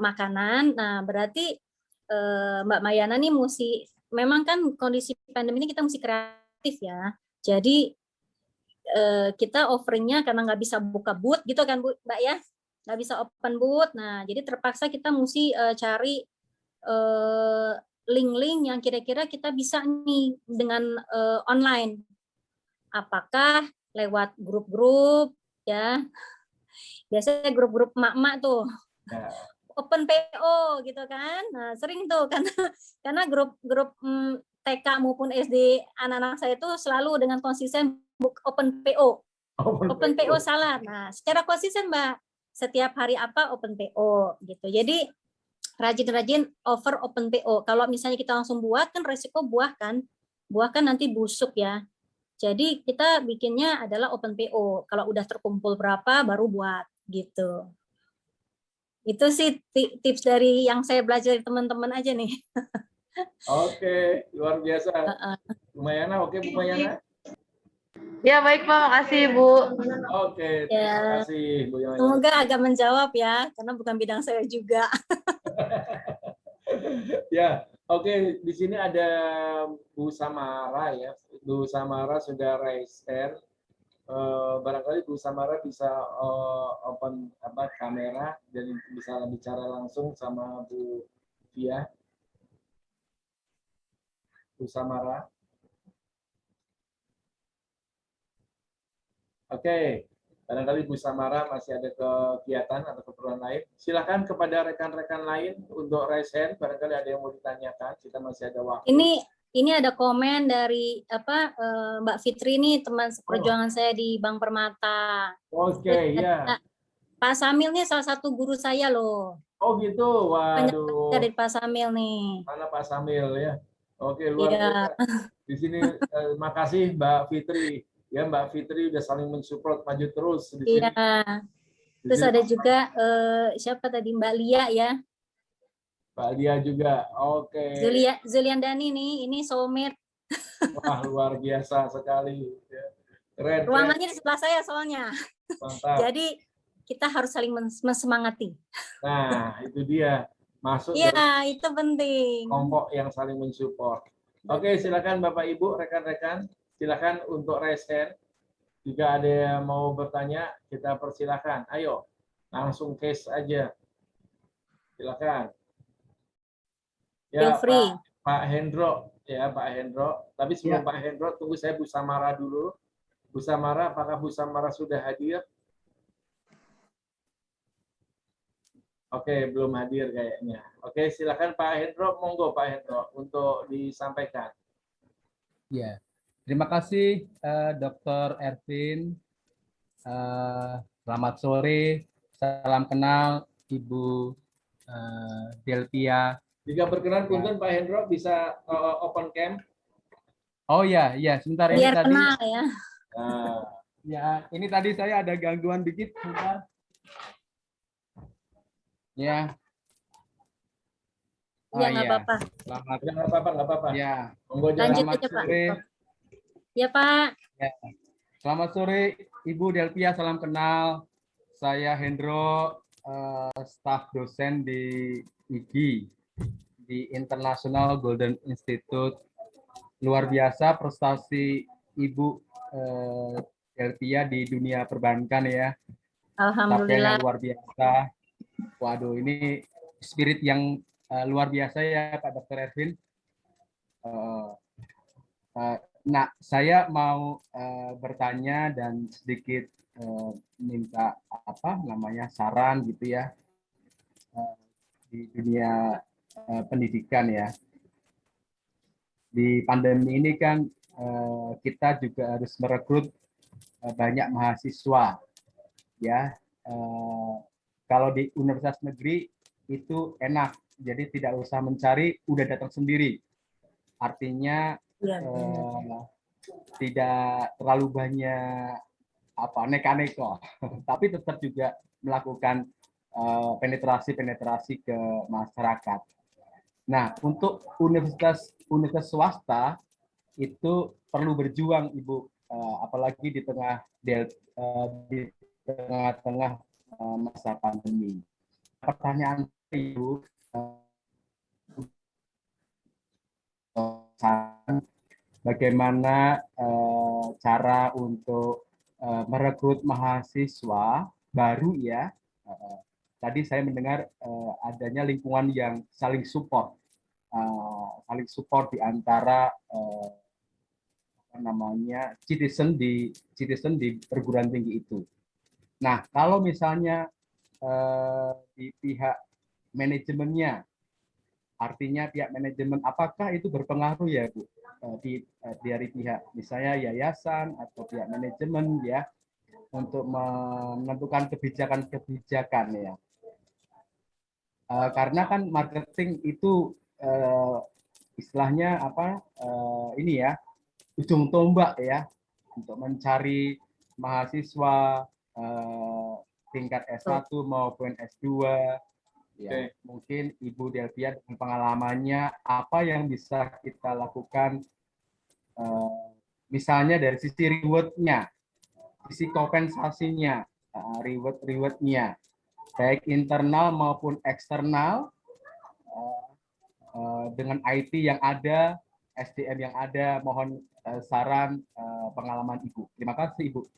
makanan, nah berarti Mbak Mayana nih memang kan kondisi pandemi ini kita mesti kreatif ya. Jadi kita offeringnya karena nggak bisa buka booth gitu kan Mbak ya, nggak bisa open booth. Nah jadi terpaksa kita mesti cari link-link yang kira-kira kita bisa nih dengan online. Apakah lewat grup-grup ya, biasanya grup-grup emak-emak tuh. Open PO gitu kan. Nah, sering tuh karena grup-grup TK maupun SD anak-anak saya itu selalu dengan konsisten open PO. Open PO salah. Nah, secara konsisten Mbak, setiap hari apa open PO gitu. Jadi rajin-rajin offer open PO. Kalau misalnya kita langsung buat kan resiko buah kan nanti busuk ya. Jadi kita bikinnya adalah open PO. Kalau udah terkumpul berapa baru buat gitu. Itu sih tips dari yang saya belajar dari teman-teman aja nih. Oke, luar biasa. Bu Mayana, oke Bu Mayana? Ya baik Pak, makasih Bu. Oke, terima kasih Bu Mayana. Semoga agak menjawab ya, karena bukan bidang saya juga. Ya, oke. Di sini ada Bu Samara ya. Bu Samara sudah raise hand. Barangkali Bu Samara bisa open kamera dan bisa bicara langsung sama Bu Fia. Bu Samara. Oke. Barangkali Bu Samara masih ada kegiatan atau keperluan lain. Silakan kepada rekan-rekan lain untuk raise hand. Barangkali ada yang mau ditanyakan. Kita masih ada waktu. Ini ada komen dari Mbak Fitri nih, teman seperjuangan saya di Bank Permata. Oke, ya. Pak Samil nih salah satu guru saya loh. Oh gitu, waduh. Dari Pak Samil nih. Mana Pak Samil ya? Oke, luar biasa. Di sini makasih Mbak Fitri. Ya, Mbak Fitri udah saling mensupport maju terus di sini. Iya. Terus ada juga siapa tadi Mbak Lia ya? Mbak Lia juga. Oke. Zuliandani nih, ini soulmate. Wah, luar biasa sekali. Ya. Keren. Ruangannya di sebelah saya soalnya. Mantap. Jadi kita harus saling mensemangati. Nah, itu dia. Masuk Iya, itu penting. kelompok yang saling mensupport. Oke, silakan Bapak Ibu, rekan-rekan, silakan untuk raise hand. Jika ada yang mau bertanya, kita persilakan. Ayo, langsung case aja. Silakan. Ya, Feel free. Pak Hendro, ya Pak Hendro. Tapi sebelum Pak Hendro, tunggu saya Bu Samara dulu. Bu Samara, apakah Bu Samara sudah hadir? Oke, belum hadir kayaknya. Oke, silakan Pak Hendro, monggo Pak Hendro untuk disampaikan. Ya, terima kasih Dr. Ervin. Selamat sore, salam kenal Ibu Delpia. Jika berkenan, punten Pak Hendro bisa open cam. Oh ya, sebentar Biar ini tadi. kenal ya. Nah. Ya, ini tadi saya ada gangguan dikit, sebentar. Ya. Iya, nggak apa-apa. Selamat. Nggak apa-apa. Ya. Monggo Lanjut selamat aja, Pak. sore. Ya, Pak. Ya. Selamat sore, Ibu Delpia, salam kenal. Saya Hendro, staf dosen di IGI, di International Golden Institute. Luar biasa prestasi Ibu Delpia di dunia perbankan ya. Alhamdulillah. Capaian luar biasa. Waduh, ini spirit yang luar biasa ya Pak Dr. Ervin. Nah, saya mau bertanya dan sedikit minta saran gitu ya di dunia pendidikan ya. Di pandemi ini kan kita juga harus merekrut banyak mahasiswa ya. Kalau di universitas negeri itu enak, jadi tidak usah mencari, udah datang sendiri. Artinya tidak terlalu banyak neka-neko, tapi tetap juga melakukan penetrasi ke masyarakat. Nah, untuk universitas swasta itu perlu berjuang, Ibu, apalagi di tengah-tengah masa pandemi. Pertanyaan Ibu, bagaimana cara untuk merekrut mahasiswa baru ya? Tadi saya mendengar adanya lingkungan yang saling support di antara citizen di perguruan tinggi itu. Nah, kalau misalnya di pihak manajemennya, artinya pihak manajemen, apakah itu berpengaruh ya Bu dari pihak misalnya yayasan atau pihak manajemen ya untuk menentukan kebijakan ya? Karena kan marketing itu istilahnya ini ya, ujung tombak ya untuk mencari mahasiswa tingkat S1 maupun S2 ya. Mungkin Ibu Delpia dengan pengalamannya apa yang bisa kita lakukan misalnya dari sisi reward-nya, sisi kompensasinya, reward-nya baik internal maupun eksternal dengan IT yang ada, SDM yang ada. Mohon saran pengalaman Ibu. Terima kasih Ibu.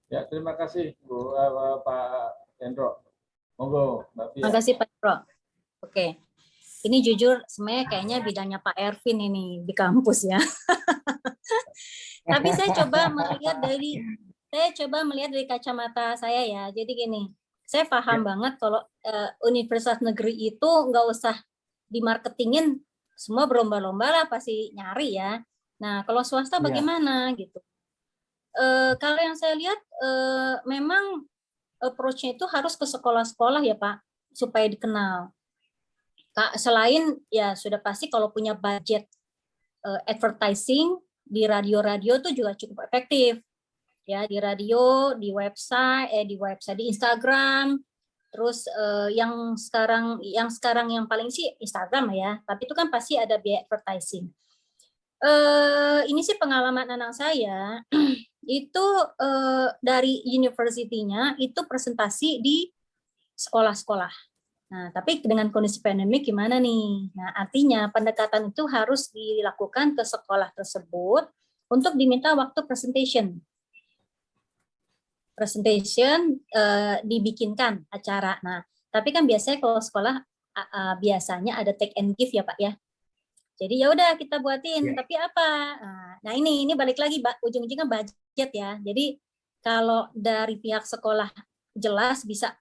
Ya, terima kasih Bu Pak Hendro. Monggo Mbak Fia. Terima kasih Pak Hendro. Oke. Ini jujur sebenarnya kayaknya bidangnya Pak Ervin ini di kampus ya. Tapi saya coba melihat dari Saya coba melihat dari kacamata saya ya. Jadi gini, saya paham banget kalau universitas negeri itu nggak usah dimarketingin, semua berlomba-lomba lah pasti nyari ya. Nah, kalau swasta bagaimana gitu? Kalau yang saya lihat memang approach-nya itu harus ke sekolah-sekolah ya Pak, supaya dikenal. Selain ya sudah pasti kalau punya budget advertising di radio-radio itu juga cukup efektif. Ya, di radio, di website, di Instagram, terus yang sekarang yang paling sih Instagram ya, tapi itu kan pasti ada biaya advertising. Ini sih pengalaman anak saya itu dari universitinya itu presentasi di sekolah-sekolah. Nah, tapi dengan kondisi pandemi gimana nih? Nah, artinya pendekatan itu harus dilakukan ke sekolah tersebut untuk diminta waktu presentation dibikinkan acara. Nah, tapi kan biasanya kalau sekolah biasanya ada take and give ya Pak ya. Jadi ya udah kita buatin, tapi apa? Nah ini balik lagi ujung-ujungnya budget ya. Jadi kalau dari pihak sekolah jelas bisa,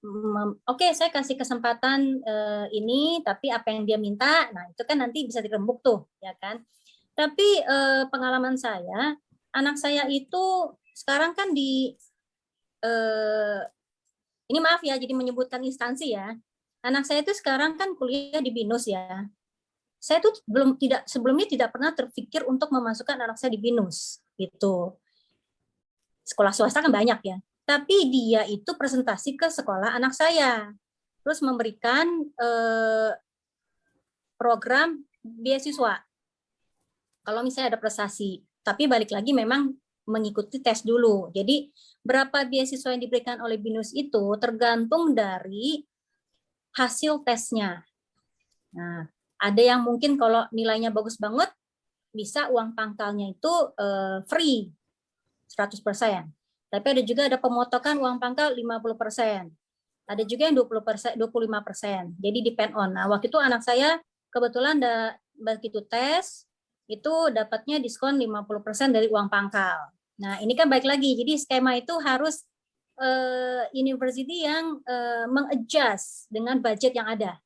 oke, saya kasih kesempatan ini, tapi apa yang dia minta, nah itu kan nanti bisa dirembuk tuh, ya kan? Tapi pengalaman saya, anak saya itu sekarang kan ini maaf ya, jadi menyebutkan instansi ya. Anak saya itu sekarang kan kuliah di BINUS ya. Saya tuh sebelumnya tidak pernah terpikir untuk memasukkan anak saya di BINUS gitu. Sekolah swasta kan banyak ya. Tapi dia itu presentasi ke sekolah anak saya. Terus memberikan program beasiswa. Kalau misalnya ada prestasi. Tapi balik lagi memang mengikuti tes dulu. Jadi berapa beasiswa yang diberikan oleh BINUS itu tergantung dari hasil tesnya. Nah, ada yang mungkin kalau nilainya bagus banget, bisa uang pangkalnya itu free, 100%. Tapi ada juga ada pemotongan uang pangkal 50%. Ada juga yang 20%, 25%. Jadi depend on. Nah, waktu itu anak saya kebetulan begitu tes, itu dapatnya diskon 50% dari uang pangkal. Nah, ini kan baik lagi. Jadi skema itu harus university yang mengadjust dengan budget yang ada.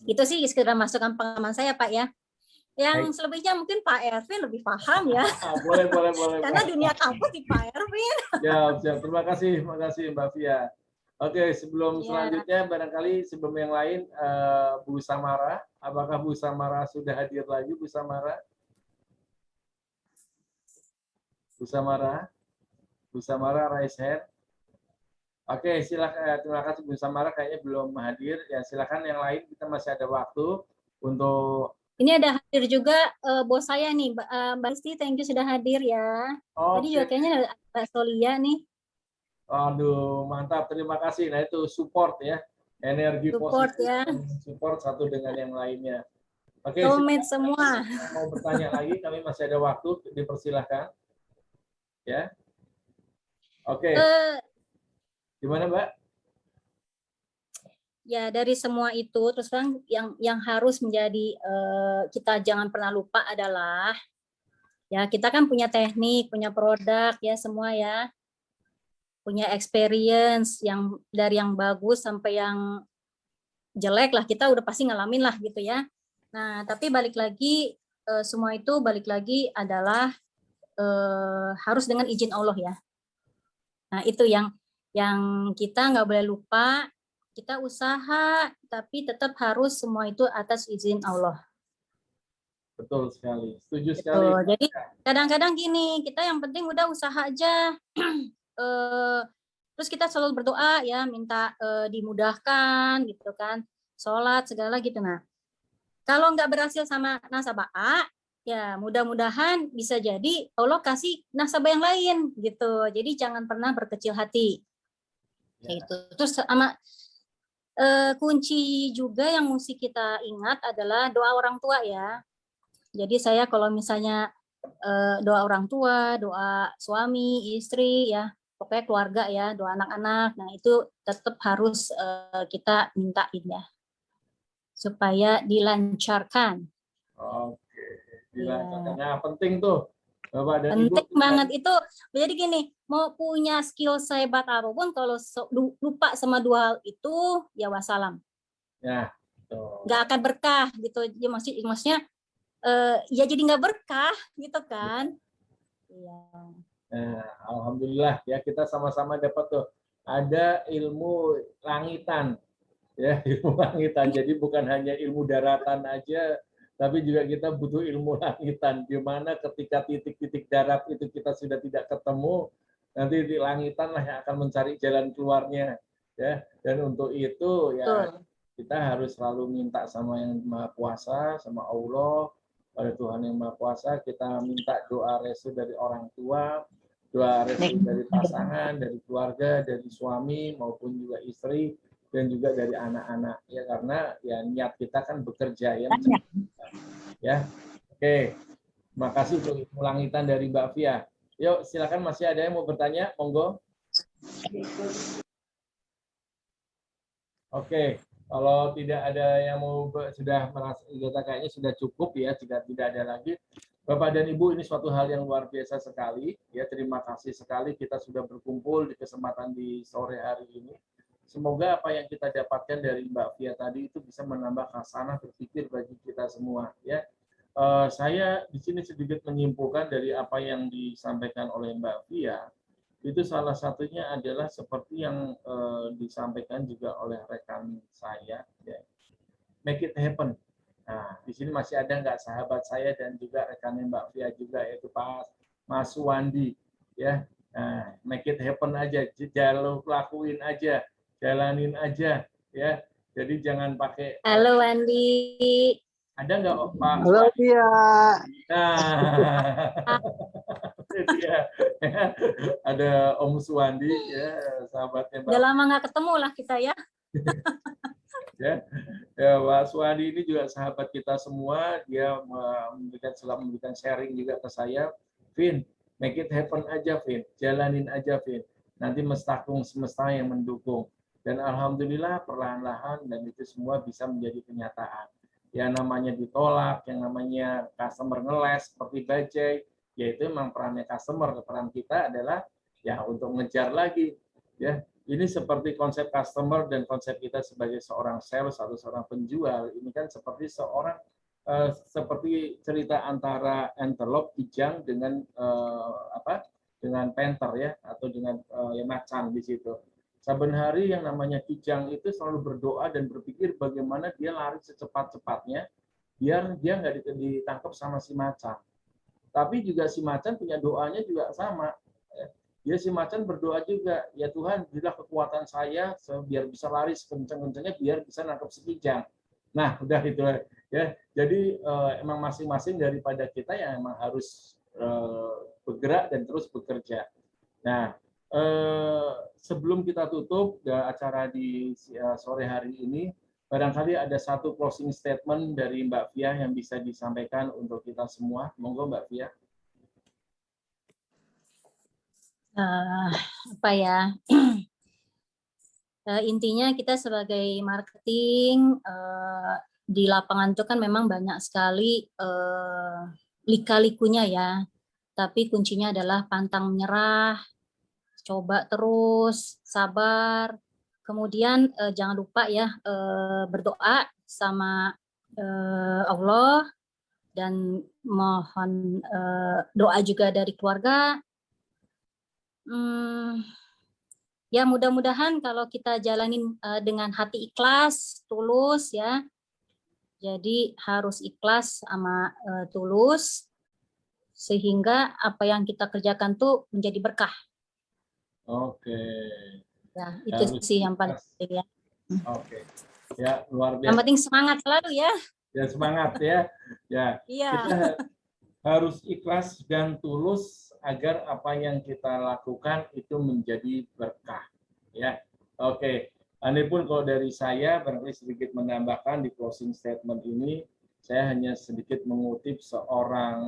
Itu sih sekedar masukan pengalaman saya Pak ya. Yang selebihnya mungkin Pak Erwin lebih paham ya. Boleh. Karena dunia kampus di Pak Erwin. Siap. Terima kasih Mbak Fia. Oke, sebelum selanjutnya barangkali sebelum yang lain Bu Samara, apakah Bu Samara sudah hadir lagi Bu Samara? Bu Samara raise hand. Oke, silakan. Terima kasih Bu Samara, kayaknya belum hadir. Ya, silakan yang lain, kita masih ada waktu untuk. Ini ada hadir juga bos saya nih, Mbak Isti, thank you sudah hadir ya. Tadi juga kayaknya ada Mbak Solia nih. Aduh, mantap. Terima kasih. Nah, itu support ya. Energi positif ya. Support satu dengan yang lainnya. Oke, semua. Mau bertanya lagi, kami masih ada waktu, dipersilahkan. Ya. Oke. Gimana, Mbak? Ya, dari semua itu terus terang yang harus menjadi kita jangan pernah lupa adalah ya kita kan punya teknik, punya produk ya semua ya. Punya experience yang dari yang bagus sampai yang jelek lah, kita udah pasti ngalamin lah gitu ya. Nah, tapi balik lagi semua itu balik lagi adalah harus dengan izin Allah ya. Nah, itu yang kita nggak boleh lupa. Kita usaha, tapi tetap harus semua itu atas izin Allah. Betul sekali, setuju sekali. Jadi kadang-kadang gini, kita yang penting udah usaha aja. Terus kita selalu berdoa ya, minta dimudahkan gitu kan, sholat segala gitu. Nah, kalau nggak berhasil sama nasabah A, ya mudah-mudahan bisa jadi Allah kasih nasabah yang lain gitu. Jadi jangan pernah berkecil hati. Ya. Gitu. Terus sama kunci juga yang mesti kita ingat adalah doa orang tua ya. Jadi saya kalau misalnya doa orang tua, doa suami, istri ya, pokoknya keluarga ya, doa anak-anak, nah itu tetap harus kita mintain ya, supaya dilancarkan. Oke, dilancarkan. Nah, penting tuh Bapak dan Ibu. Penting banget itu. Jadi gini, mau punya skill sehebat apapun kalau lupa sama 2 hal itu, ya wassalam. Ya, tuh. Nggak akan berkah gitu. Ya, maksudnya ya jadi nggak berkah gitu kan. Iya. Nah, alhamdulillah ya kita sama-sama dapat tuh ada ilmu langitan ya, ilmu langitan. Jadi bukan hanya ilmu daratan aja, tapi juga kita butuh ilmu langitan. Di mana ketika titik-titik darat itu kita sudah tidak ketemu, nanti di langitan lah yang akan mencari jalan keluarnya ya. Dan untuk itu ya kita harus selalu minta sama yang Maha Kuasa, sama Allah, pada Tuhan yang Maha Kuasa. Kita minta doa restu dari orang tua, doa restu dari pasangan, dari keluarga, dari suami maupun juga istri, dan juga dari anak-anak ya, karena ya niat kita kan bekerja ya. Oke, makasih untuk ilmu langitan dari Mbak Fia. Yuk silakan, masih ada yang mau bertanya, monggo. Oke, kalau tidak ada yang mau, sudah merasa kayaknya sudah cukup ya, tidak ada lagi. Bapak dan Ibu, ini suatu hal yang luar biasa sekali ya. Terima kasih sekali kita sudah berkumpul di kesempatan di sore hari ini. Semoga apa yang kita dapatkan dari Mbak Fia tadi itu bisa menambah khasanah berpikir bagi kita semua ya. Saya di sini sedikit menyimpulkan dari apa yang disampaikan oleh Mbak Fia. Itu salah satunya adalah seperti yang disampaikan juga oleh rekan saya ya. Make it happen. Nah, di sini masih ada nggak sahabat saya dan juga rekannya Mbak Fia juga, yaitu Pak Mas Wandi ya. Nah, make it happen aja, jalan lakuin aja, jalanin aja ya. Jadi jangan pakai. Halo Wandi. Ada nggak Pak? Halo Fia. Nah, ya. Ada Om Suwandi ya, sahabatnya Mbak. Udah lama nggak ketemu lah kita ya. Ya, Pak Suwandi ini juga sahabat kita semua. Dia memberikan sharing juga ke saya. Vin, make it happen aja, Vin. Jalanin aja, Vin. Nanti semesta yang mendukung. Dan alhamdulillah perlahan-lahan dan itu semua bisa menjadi kenyataan. Ya namanya ditolak, yang namanya customer ngeles seperti bajai, yaitu memang perannya customer. Peran kita adalah ya untuk ngejar lagi. Ya, ini seperti konsep customer dan konsep kita sebagai seorang sales atau seorang penjual. Ini kan seperti seperti cerita antara antelope kijang dengan dengan panther ya, atau dengan macan di situ. Saben hari yang namanya kijang itu selalu berdoa dan berpikir bagaimana dia lari secepat-cepatnya biar dia nggak ditangkap sama si macan. Tapi juga si macan punya doanya juga sama. Ya si macan berdoa juga, ya Tuhan berilah kekuatan saya biar bisa lari sekencang-kencangnya biar bisa nangkap si kijang. Nah udah gitu ya. Jadi emang masing-masing daripada kita yang emang harus bergerak dan terus bekerja. Nah sebelum kita tutup acara di sore hari ini, barangkali ada satu closing statement dari Mbak Fia yang bisa disampaikan untuk kita semua. Monggo Mbak Fia. Apa ya? Intinya kita sebagai marketing di lapangan itu kan memang banyak sekali lika-likunya ya. Tapi kuncinya adalah pantang menyerah, coba terus, sabar. Kemudian jangan lupa ya berdoa sama Allah dan mohon doa juga dari keluarga. Ya mudah-mudahan kalau kita jalanin dengan hati ikhlas, tulus ya. Jadi harus ikhlas sama tulus sehingga apa yang kita kerjakan tuh menjadi berkah. Oke. Ya, itu sih yang paling penting ya. Oke. Ya, luar biasa. Yang penting semangat selalu ya. Ya, semangat ya. Ya. Iya. Kita harus ikhlas dan tulus agar apa yang kita lakukan itu menjadi berkah. Ya. Oke. Adapun kalau dari saya barangkali sedikit menambahkan di closing statement ini, saya hanya sedikit mengutip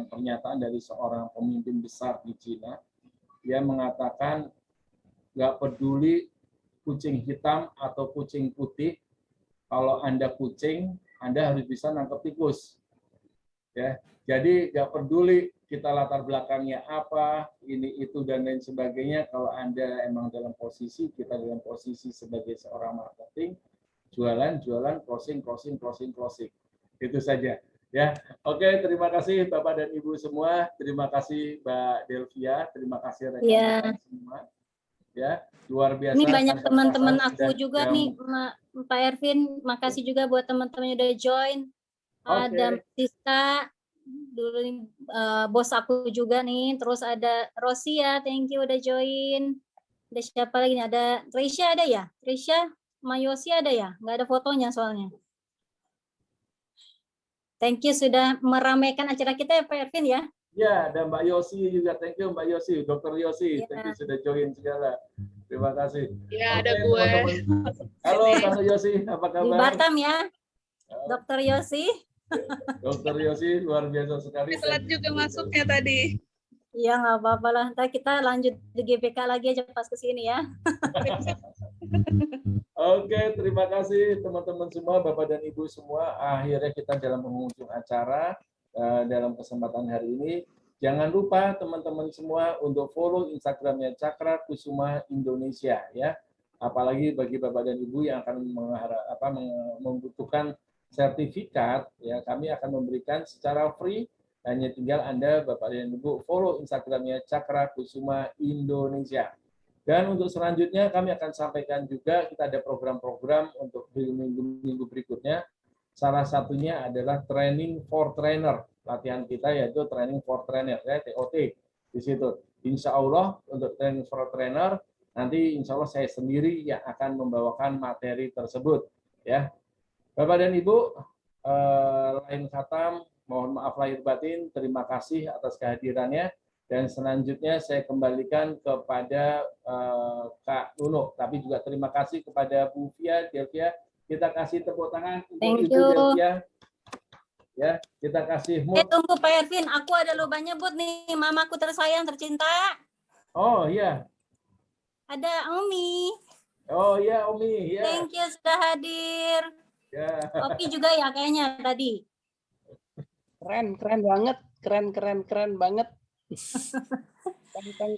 pernyataan dari seorang pemimpin besar di Cina. Dia mengatakan nggak peduli kucing hitam atau kucing putih, kalau Anda kucing, Anda harus bisa nangkep tikus. Ya, jadi nggak peduli kita latar belakangnya apa, ini itu dan lain sebagainya. Kalau Anda emang dalam posisi, kita dalam posisi sebagai seorang marketing, jualan, closing. Itu saja. Ya, oke. Terima kasih Bapak dan Ibu semua. Terima kasih Mbak Delvia. Terima kasih rekan-rekan semua. Ya, luar biasa. Ini banyak kantor teman-teman pasar aku sudah juga nih, Pak Ervin. Makasih juga buat teman-teman yang udah join. Ada Siska, dulu nih, bos aku juga nih. Terus ada Rosia, thank you udah join. Ada siapa lagi nih? Ada Trisha ada ya? Trisha, Mayosi ada ya? Nggak ada fotonya soalnya. Thank you sudah meramaikan acara kita ya Pak Ervin ya. Ya, dan Mbak Yosi juga. Thank you Mbak Yosi, Dr. Yosi. Thank you sudah join segala. Terima kasih. Ya, Oke, ada gue. teman-teman. Halo Tante Yosi, apa Di kabar? Batam ya, Dr. Yosi. Dr. Yosi, luar biasa sekali. Telat juga masuknya tadi. Iya, nggak apa-apa lah. Ntar kita lanjut di GPK lagi aja pas kesini ya. Oke, terima kasih teman-teman semua, Bapak dan Ibu semua. Akhirnya kita dalam penghujung acara dalam kesempatan hari ini. Jangan lupa teman-teman semua untuk follow Instagramnya Cakra Kusuma Indonesia ya. Apalagi bagi Bapak dan Ibu yang akan membutuhkan sertifikat, ya kami akan memberikan secara free. Hanya tinggal Anda, Bapak dan Ibu, follow Instagramnya Cakra Kusuma Indonesia. Dan untuk selanjutnya kami akan sampaikan juga kita ada program-program untuk minggu-minggu berikutnya. Salah satunya adalah Training for Trainer. Latihan kita yaitu Training for Trainer, ya, TOT. Di situ. Insya Allah untuk Training for Trainer, nanti insya Allah saya sendiri yang akan membawakan materi tersebut. Ya, Bapak dan Ibu, lain khatam, mohon maaf lahir batin, terima kasih atas kehadirannya. Dan selanjutnya saya kembalikan kepada Kak Nuno. Tapi juga terima kasih kepada Bu Delvia. Kita kasih tepuk tangan untuk Thank Ibu you. Delvia. Ya, kita kasih mood. Tunggu Pak Ervin, aku ada lubangnya buat nih, mamaku tersayang tercinta. Oh iya. Ada Umi. Oh iya Umi. Ya. Thank you sudah hadir. Ya. Opi juga ya kayaknya tadi. Keren banget, keren banget.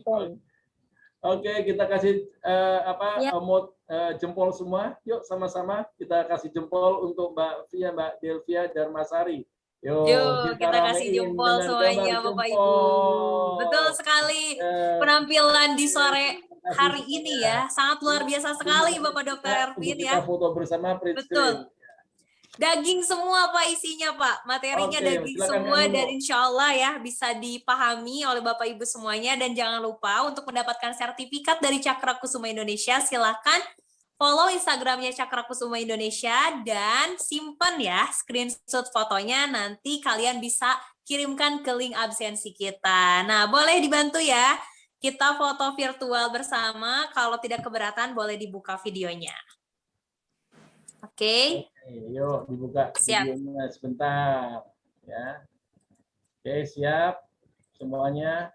Tong. Oke, kita kasih Ya. emot jempol semua. Yuk sama-sama kita kasih jempol untuk Mbak Via, Mbak Delvia Darmasari. Yuk, kita kasih jempol semuanya Bapak Ibu. Betul sekali. Penampilan di sore hari ini ya, sangat luar biasa sekali Bapak Dr. Ervin ya. Kita foto bersama print screen. Betul. Daging semua Pak isinya Pak, materinya Oke, daging silakan, semua Kak dan Nuno. insya Allah ya bisa dipahami oleh Bapak Ibu semuanya. Dan jangan lupa untuk mendapatkan sertifikat dari Cakra Kusuma Indonesia silahkan follow Instagramnya Cakra Kusuma Indonesia dan simpan ya screenshot fotonya, nanti kalian bisa kirimkan ke link absensi kita. Nah boleh dibantu ya, kita foto virtual bersama, kalau tidak keberatan boleh dibuka videonya. Oke. Yuk dibuka Siap. videonya sebentar ya. Oke, siap semuanya.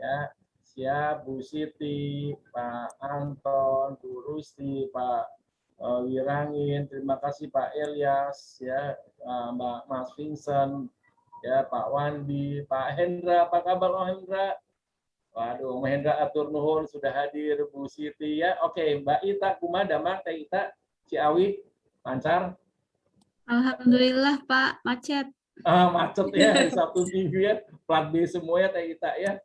Ya, siap Bu Siti, Pak Anton, Bu Rusti, Pak Wirangin, terima kasih Pak Elias ya, Mbak Mas Vincent, ya Pak Wandi, Pak Hendra, apa kabar Om Hendra? Waduh, Om Hendra atur nuhun sudah hadir, Bu Siti ya. Oke, Mbak Ita Kumada, Mbak Teh Ita Ciawi, lancar? Alhamdulillah Pak, macet. Macet ya, hari Sabtu Minggu ya, plat B semua ya Teh Ita ya.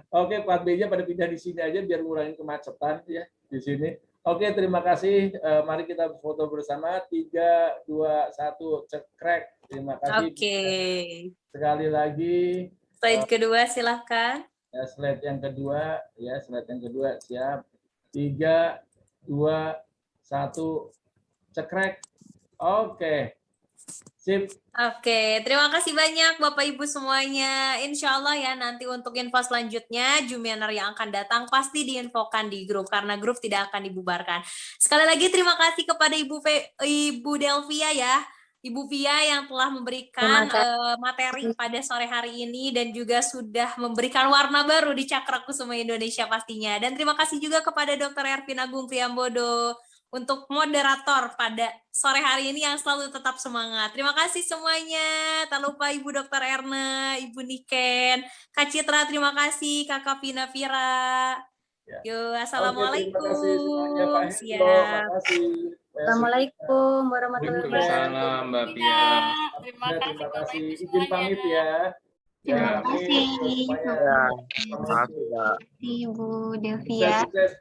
Oke, plat B-nya pada pindah di sini aja biar ngurangin kemacetan ya di sini. Oke, terima kasih. Mari kita foto bersama. 3, 2, 1, cekrek. Terima kasih. Oke. Sekali lagi. Slide kedua silahkan. Ya, slide yang kedua. Ya, slide yang kedua. Siap. 3, 2, 1, cekrek. Oke. Sip. Oke, terima kasih banyak Bapak Ibu semuanya. Insya Allah ya nanti untuk info selanjutnya Jumianer yang akan datang pasti diinfokan di grup karena grup tidak akan dibubarkan. Sekali lagi terima kasih kepada Ibu Delvia ya, Ibu Via yang telah memberikan materi pada sore hari ini dan juga sudah memberikan warna baru di Cakra Kusuma Indonesia pastinya. Dan terima kasih juga kepada Dr. Ervin Agung Priambodo, untuk moderator pada sore hari ini yang selalu tetap semangat. Terima kasih semuanya. Tak lupa Ibu Dr. Erna, Ibu Niken, Kak Citra, terima kasih, Kakak Vina Vira. Ya. Yo, Oke, assalamualaikum. terima kasih semuanya Pak Hendro. Siap. Makasih. Assalamualaikum warahmatullahi wabarakatuh. Waalaikumsalam Mbak Pia. Terima Ya, kasih terima Bapak kasih. Ibu Izin semuanya. pamit ya. Terima Ya, kasih. semuanya. Ya, Assalamualaikum. Ibu Delvia. Sukses, sukses.